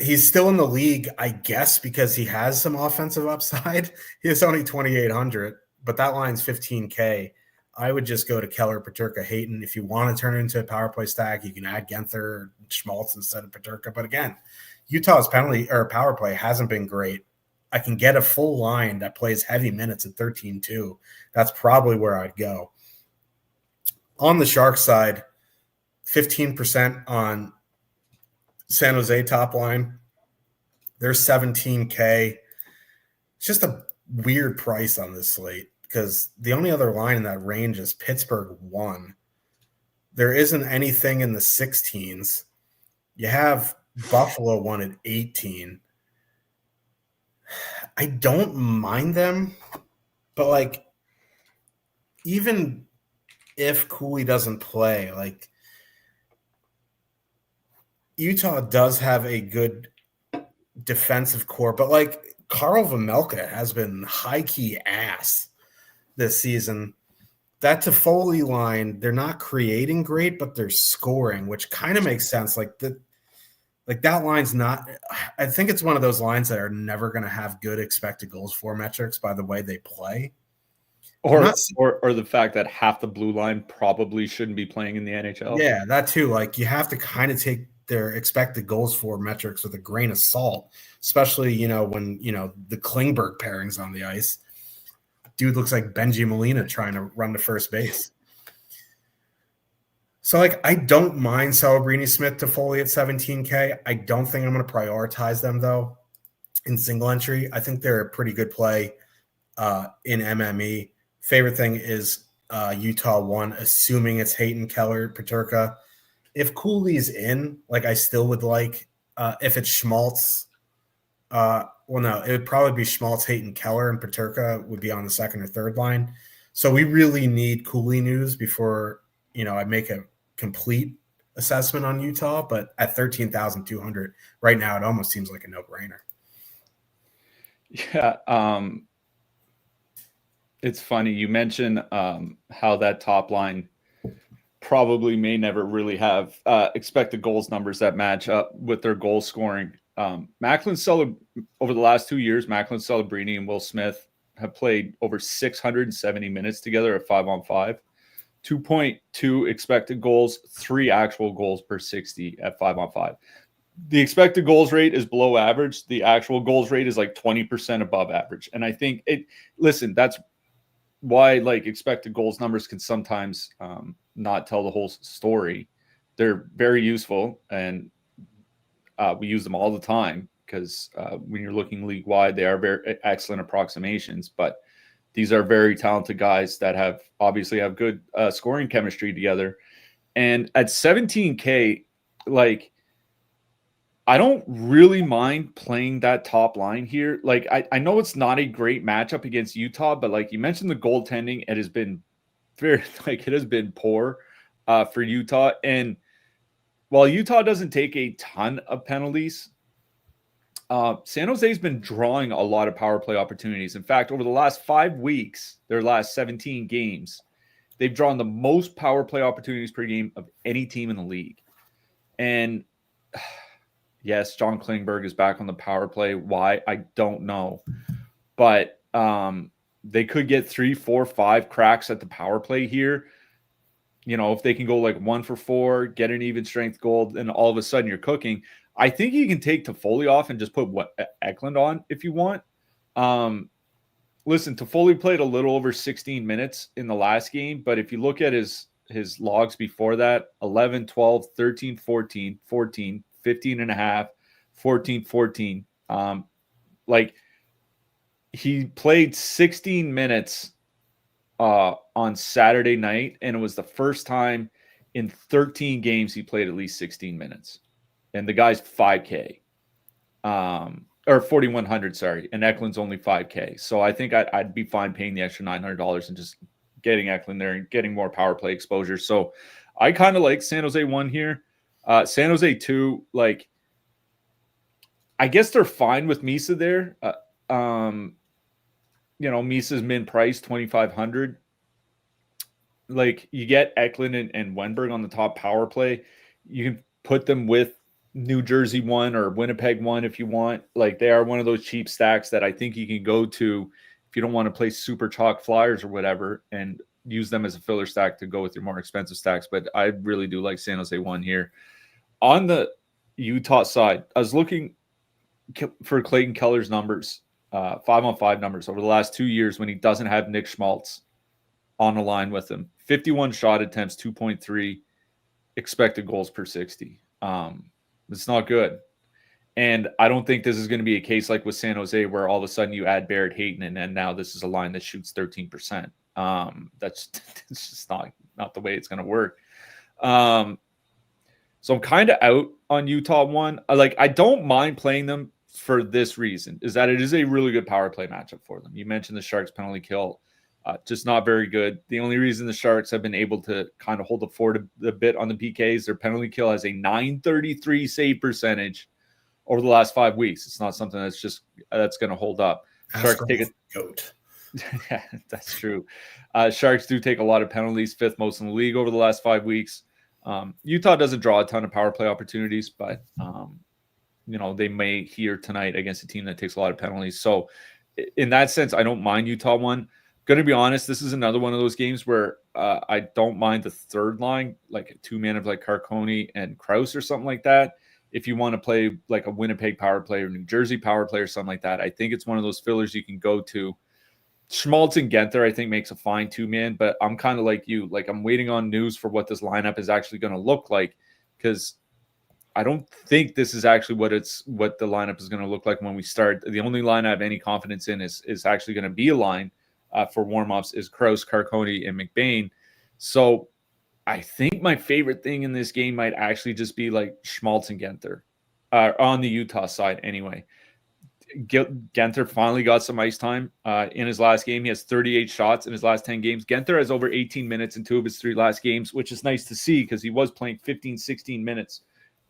He's still in the league, I guess, because he has some offensive upside. He is only 2,800, but that line's 15K. I would just go to Keller, Peterka, Hayton. If you want to turn it into a power play stack, you can add Genther or Schmaltz instead of Peterka. But again, Utah's penalty or power play hasn't been great. I can get a full line that plays heavy minutes at 13-2. That's probably where I'd go. On the Sharks side, 15% on San Jose top line. They're 17K. It's just a weird price on this slate because the only other line in that range is Pittsburgh 1. There isn't anything in the 16s. You have Buffalo 1 at 18. I don't mind them, but, like, even if Cooley doesn't play, like, Utah does have a good defensive core, but, like, Carl Vejmelka has been high-key ass this season. That Toffoli line, they're not creating great, but they're scoring, which kind of makes sense. Like that line's not – I think it's one of those lines that are never going to have good expected goals for metrics by the way they play. Or the fact that half the blue line probably shouldn't be playing in the NHL. Yeah, that too. Like, you have to kind of take their expected goals for metrics with a grain of salt, especially, when, the Klingberg pairings on the ice. Dude looks like Benji Molina trying to run to first base. So, like, I don't mind Celebrini, Smith, Toffoli at 17K. I don't think I'm going to prioritize them, though, in single entry. I think they're a pretty good play in MME. Favorite thing is Utah 1, assuming it's Hayton, Keller, Peterka. If Cooley's in, like, I still would like if it's Schmaltz. No, it would probably be Schmaltz, Hayton, Keller, and Peterka would be on the second or third line. So we really need Cooley news before, I make a complete assessment on Utah, but at 13,200 right now, it almost seems like a no-brainer. Yeah. It's funny. You mentioned how that top line probably may never really have expected goals numbers that match up with their goal scoring. Over the last 2 years, Macklin Celebrini and Will Smith have played over 670 minutes together at 5-on-5. 2.2 expected goals, 3 actual goals per 60 at 5-on-5. The expected goals rate is below average. The actual goals rate is like 20% above average. And I think that's why like expected goals numbers can sometimes not tell the whole story. They're very useful, and we use them all the time because when you're looking league wide, they are very excellent approximations. But these are very talented guys that obviously have good scoring chemistry together. And at 17K, like, I don't really mind playing that top line here. Like, I know it's not a great matchup against Utah, but like you mentioned, the goaltending, it has been it has been poor for Utah. And while Utah doesn't take a ton of penalties, San Jose's been drawing a lot of power play opportunities. In fact, over the last 5 weeks, their last 17 games, they've drawn the most power play opportunities per game of any team in the league. And yes, John Klingberg is back on the power play. Why? I don't know. But they could get 3, 4, 5 cracks at the power play here. You know, if they can go like 1 for 4, get an even strength goal, and all of a sudden you're cooking. I think you can take Toffoli off and just put Eklund on if you want. Listen, Toffoli played a little over 16 minutes in the last game, but if you look at his logs before that, 11, 12, 13, 14, 14, 15 and a half, 14, 14. Like, he played 16 minutes on Saturday night, and it was the first time in 13 games he played at least 16 minutes. And the guy's 5K. Or 4,100, sorry. And Eklund's only 5K. So I think I'd be fine paying the extra $900 and just getting Eklund there and getting more power play exposure. So I kind of like San Jose 1 here. San Jose 2, like, I guess they're fine with Misa there. You know, Misa's min price, 2,500. Like, you get Eklund and Wenberg on the top power play. You can put them with New Jersey 1 or Winnipeg 1 if you want. Like, they are one of those cheap stacks that I think you can go to if you don't want to play super chalk flyers or whatever, and use them as a filler stack to go with your more expensive stacks. But I really do like San Jose 1 here. On the Utah side, I was looking for Clayton Keller's numbers, 5-on-5 numbers over the last 2 years when he doesn't have Nick Schmaltz on the line with him. 51 shot attempts, 2.3 expected goals per 60. It's not good. And I don't think this is going to be a case like with San Jose where all of a sudden you add Barrett Hayton and then now this is a line that shoots 13%. That's just not the way it's going to work. So I'm kind of out on Utah 1. I don't mind playing them for this reason, is that it is a really good power play matchup for them. You mentioned the Sharks penalty kill, just not very good. The only reason the Sharks have been able to kind of hold the fort a bit on the PKs, their penalty kill has a .933 save percentage over the last 5 weeks. It's not something that's going to hold up. Sharks take a goat. Yeah, that's true. Sharks do take a lot of penalties, 5th most in the league over the last 5 weeks. Utah doesn't draw a ton of power play opportunities, but you know, they may here tonight against a team that takes a lot of penalties. So in that sense, I don't mind Utah 1. Going to be honest, this is another one of those games where I don't mind the third line, like a 2-man of like Carcone and Krause or something like that. If you want to play like a Winnipeg power play or New Jersey power play or something like that, I think it's one of those fillers you can go to. Schmaltz and Genther, I think, makes a fine 2-man, but I'm kind of like you. Like, I'm waiting on news for what this lineup is actually going to look like, because I don't think this is actually what the lineup is going to look like when we start. The only line I have any confidence in is actually going to be a line for warm-ups is Krause, Carcone, and McBain. So I think my favorite thing in this game might actually just be like Schmaltz and Genther on the Utah side anyway. Genther finally got some ice time in his last game. He has 38 shots in his last 10 games. Genther has over 18 minutes in 2 of his 3 last games, which is nice to see because he was playing 15, 16 minutes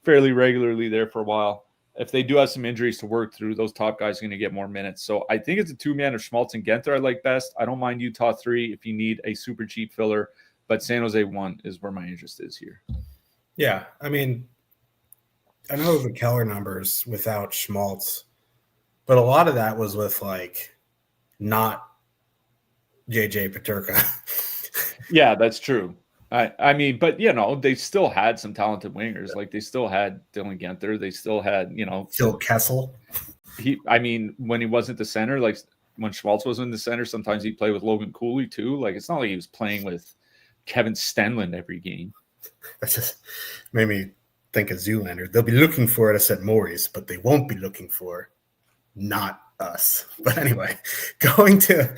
fairly regularly there for a while. If they do have some injuries to work through, those top guys are going to get more minutes. So I think it's a 2-man of Schmaltz and Genther I like best. I don't mind Utah 3 if you need a super cheap filler, but San Jose 1 is where my interest is here. Yeah, I mean, I know the Keller numbers without Schmaltz, but a lot of that was with like not JJ Peterka. Yeah, that's true. I mean, but they still had some talented wingers. Like they still had Dylan Genther. They still had, Phil Kessel. When he wasn't the center, like when Schmaltz was in the center, sometimes he'd play with Logan Cooley too. Like it's not like he was playing with Kevin Stenlund every game. That just made me think of Zoolander. They'll be looking for us at Maury's, but they won't be looking for not us. But anyway, going to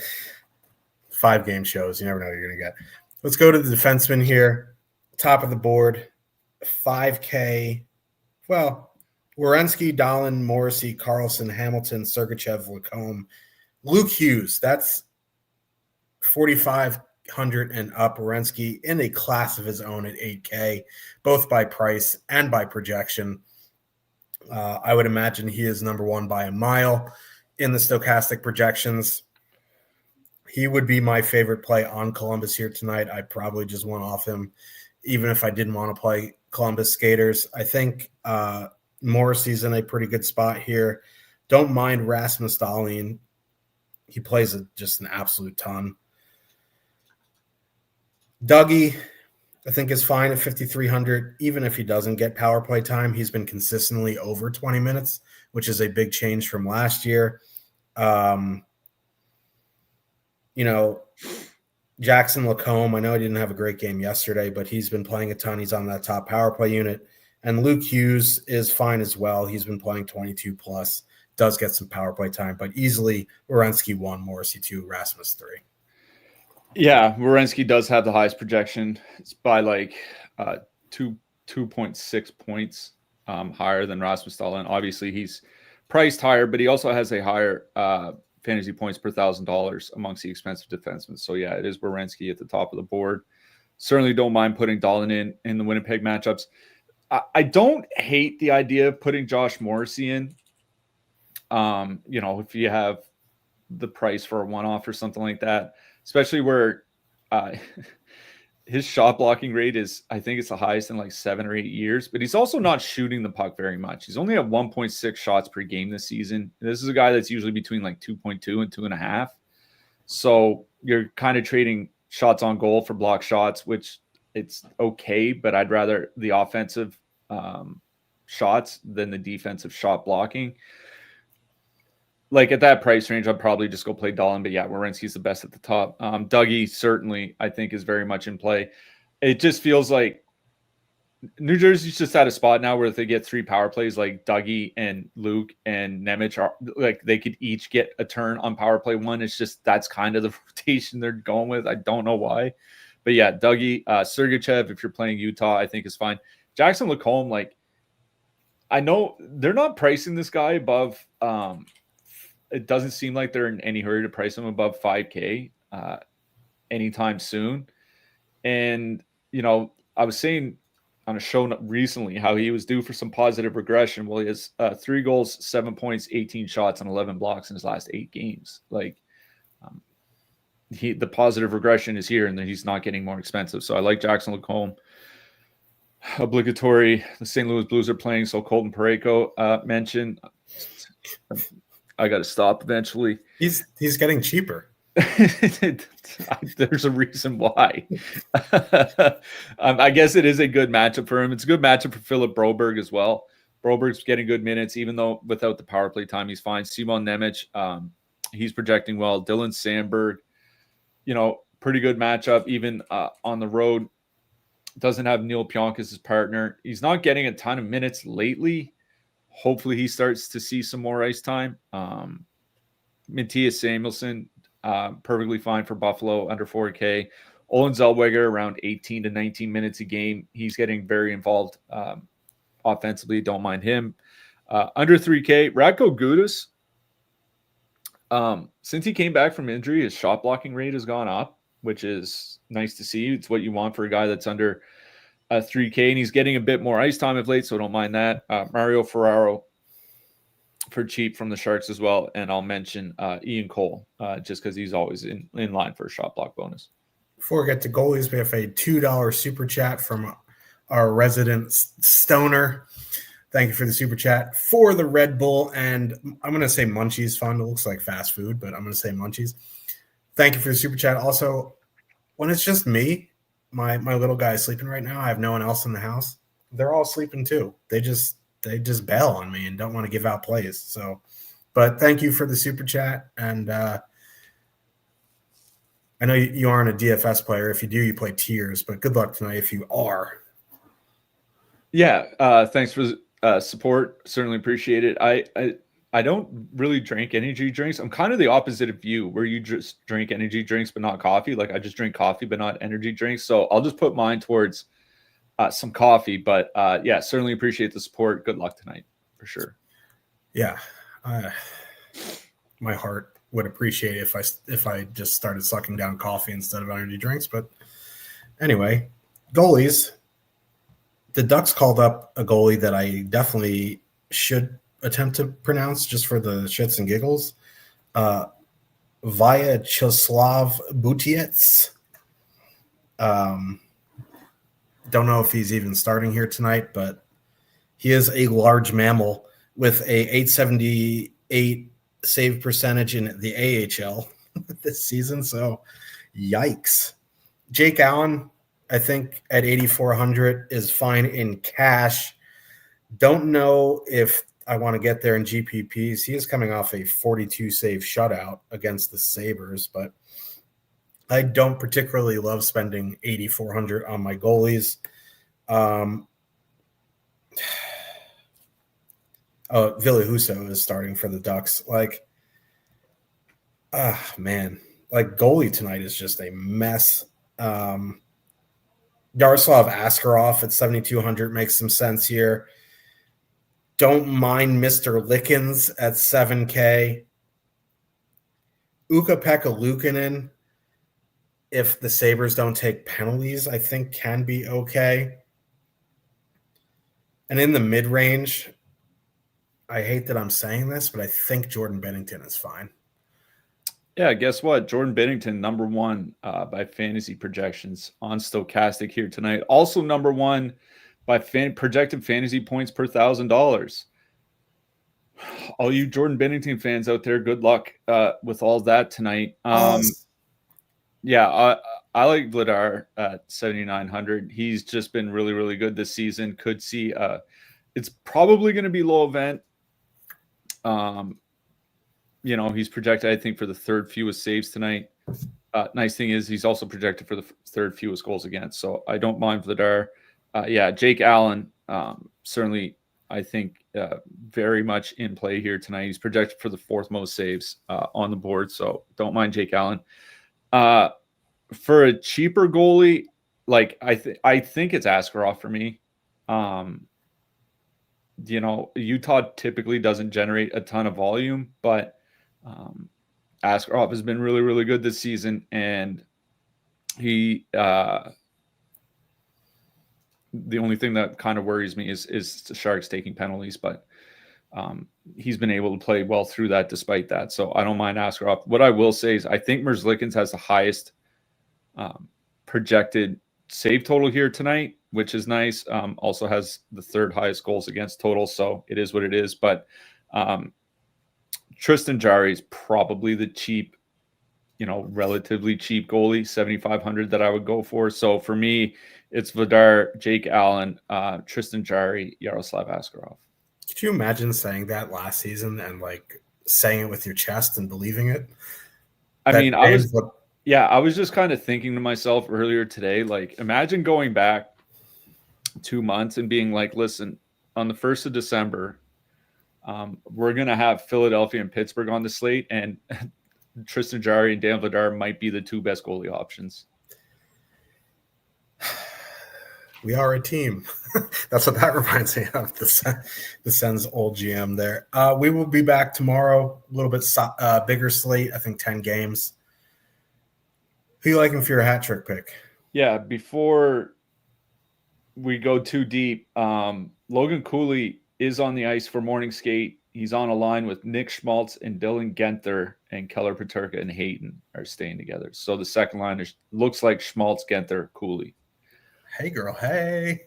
5-game shows, you never know what you're going to get. Let's go to the defenseman here. Top of the board, 5K. Well, Werenski, Dahlin, Morrissey, Carlson, Hamilton, Sergachev, Lacombe, Luke Hughes. That's 4,500 and up. Werenski in a class of his own at 8K, both by price and by projection. I would imagine he is number 1 by a mile in the stochastic projections. He would be my favorite play on Columbus here tonight. I probably just went off him, even if I didn't want to play Columbus skaters. I think Morrissey's in a pretty good spot here. Don't mind Rasmus Dahlin. He plays just an absolute ton. Dougie, I think, is fine at 5,300. Even if he doesn't get power play time, he's been consistently over 20 minutes, which is a big change from last year. Jackson Lacombe, I know he didn't have a great game yesterday, but he's been playing a ton. He's on that top power play unit. And Luke Hughes is fine as well. He's been playing 22 plus, does get some power play time, but easily Werenski 1, Morrissey 2, Rasmus 3. Yeah, Werenski does have the highest projection. It's by like 2.6 points higher than Rasmus Dahlin. Obviously, he's priced higher, but he also has a higher fantasy points per $1,000 amongst the expensive defensemen. So yeah, it is Werenski at the top of the board. Certainly don't mind putting Dahlin in the Winnipeg matchups. I don't hate the idea of putting Josh Morrissey in. If you have the price for a one-off or something like that, especially where his shot blocking rate is, I think it's the highest in like 7 or 8 years, but he's also not shooting the puck very much. He's only at 1.6 shots per game this season. This is a guy that's usually between like 2.2 and 2.5. So you're kind of trading shots on goal for block shots, which it's okay, but I'd rather the offensive shots than the defensive shot blocking. Like at that price range, I'd probably just go play Dahlin. But yeah, Werenski's the best at the top. Dougie certainly, I think, is very much in play. It just feels like New Jersey's just at a spot now where if they get 3 power plays, like Dougie and Luke and Nemec are like they could each get a turn on power play 1. It's just that's kind of the rotation they're going with. I don't know why, but yeah, Dougie, Sergachev, if you're playing Utah, I think is fine. Jackson Lacombe, like I know they're not pricing this guy above. It doesn't seem like they're in any hurry to price him above 5K anytime soon. And, I was saying on a show recently how he was due for some positive regression. Well, he has 3 goals, 7 points, 18 shots, and 11 blocks in his last 8 games. Like the positive regression is here and then he's not getting more expensive. So I like Jackson Lacombe. Obligatory. The St. Louis Blues are playing. So Colton Parayko mentioned. I got to stop eventually. He's getting cheaper. There's a reason why. I guess it is a good matchup for him. It's a good matchup for Philip Broberg as well. Broberg's getting good minutes, even though without the power play time, he's fine. Simon Nemec, he's projecting well. Dylan Sandberg, pretty good matchup, even on the road. Doesn't have Neil Pionk as his partner. He's not getting a ton of minutes lately. Hopefully he starts to see some more ice time. Matthias Samuelsson, perfectly fine for Buffalo, under 4K. Olin Zellweger, around 18 to 19 minutes a game. He's getting very involved offensively. Don't mind him. Under 3K, Radko Gudas, Since he came back from injury, his shot blocking rate has gone up, which is nice to see. It's what you want for a guy that's under 3K, and he's getting a bit more ice time of late, so don't mind that. Mario Ferraro for cheap from the Sharks as well, and I'll mention Ian Cole just because he's always in line for a shot block bonus. Before we get to goalies, we have a $2 super chat from our resident stoner. Thank you for the super chat for the Red Bull, and I'm going to say Munchies Fund. It looks like fast food, but I'm going to say Munchies. Thank you for the super chat. Also, when it's just me, my little guy is sleeping right now. I have no one else in the house. They're all sleeping too. They just bail on me and don't want to give out plays. So, but thank you for the super chat. And I know you aren't a DFS player. If you do, you play tiers, but good luck tonight if you are. Yeah. Thanks for support. Certainly appreciate it. I don't really drink energy drinks. I'm kind of the opposite of you, where you just drink energy drinks but not coffee. Like I just drink coffee but not energy drinks. So I'll just put mine towards some coffee. But yeah, certainly appreciate the support. Good luck tonight for sure. Yeah, my heart would appreciate it if I just started sucking down coffee instead of energy drinks. But anyway, goalies. The Ducks called up a goalie that I definitely should attempt to pronounce just for the shits and giggles. Vyacheslav Butiets. Don't know if he's even starting here tonight, but he is a large mammal with a 878 save percentage in the AHL this season. So, yikes. Jake Allen, I think at 8,400 is fine in cash. Don't know if I want to get there in GPPs. He is coming off a 42 save shutout against the Sabres, but I don't particularly love spending 8,400 on my goalies. Ville Husso is starting for the Ducks. Like, man, like goalie tonight is just a mess. Yaroslav Askarov at 7,200 makes some sense here. Don't mind Mr. Lickens at 7K. Ukko-Pekka Luukkonen, if the Sabres don't take penalties, I think can be okay. And in the mid-range, I hate that I'm saying this, but I think Jordan Binnington is fine. Yeah, guess what? Jordan Binnington, number one by fantasy projections on Stochastic here tonight. Also number one by projected fantasy points per $1,000. All you Jordan Binnington fans out there, good luck with all that tonight. Yeah, I like Vladar at 7,900. He's just been really, really good this season. Could see it's probably going to be low event. You know, he's projected, I think, for the third fewest saves tonight. Nice thing is he's also projected for the third fewest goals against. So I don't mind Vladar. Yeah, Jake Allen, certainly, I think, very much in play here tonight. He's projected for the fourth most saves on the board. So don't mind Jake Allen. For a cheaper goalie, like I think it's Askarov for me. You know, Utah typically doesn't generate a ton of volume, but Askarov has been really, really good this season, and he the only thing that kind of worries me is the Sharks taking penalties, but he's been able to play well through that despite that. So I don't mind Askarov. What I will say is I think Merzlikins has the highest projected save total here tonight, which is nice. Also has the third highest goals against total, so it is what it is. But Tristan Jarry is probably the cheap, you know, relatively cheap goalie, 7,500 that I would go for. So for me, it's Vladar, Jake Allen, Tristan Jarry, Yaroslav Askarov. Could you imagine saying that last season and like saying it with your chest and believing it? I mean, I was just kind of thinking to myself earlier today, like, imagine going back 2 months and being like, listen, on the 1st of December, we're going to have Philadelphia and Pittsburgh on the slate, and Tristan Jarry and Dan Vladar might be the two best goalie options. We are a team. That's what that reminds me of, the Sens old GM there. We will be back tomorrow, a little bit bigger slate, I think 10 games. Who you liking for your hat trick pick? Yeah, before we go too deep, Logan Cooley is on the ice for morning skate. He's on a line with Nick Schmaltz and Dylan Genther, and Keller Peterka and Hayton are staying together. So the second line looks like Schmaltz, Genther, Cooley. Hey, girl, hey.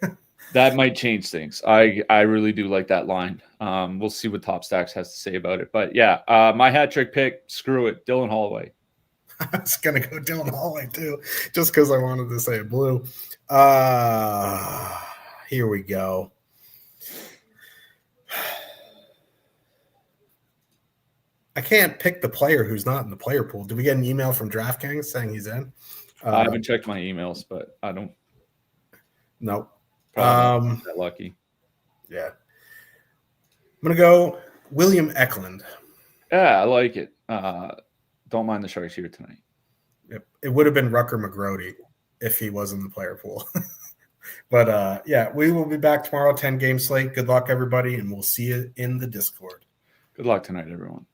That might change things. I really do like that line. We'll see what Top Stacks has to say about it. But yeah, my hat trick pick, screw it, Dylan Holloway. I was going to go Dylan Holloway too, just because I wanted to say blue. Here we go. I can't pick the player who's not in the player pool. Did we get an email from DraftKings saying he's in? I haven't checked my emails, but I don't. Nope. Probably not that lucky. Yeah. I'm going to go William Eklund. Yeah, I like it. Don't mind the Sharks here tonight. Yep. It would have been Rucker McGrody if he was in the player pool. But, yeah, we will be back tomorrow, 10-game slate. Good luck, everybody, and we'll see you in the Discord. Good luck tonight, everyone.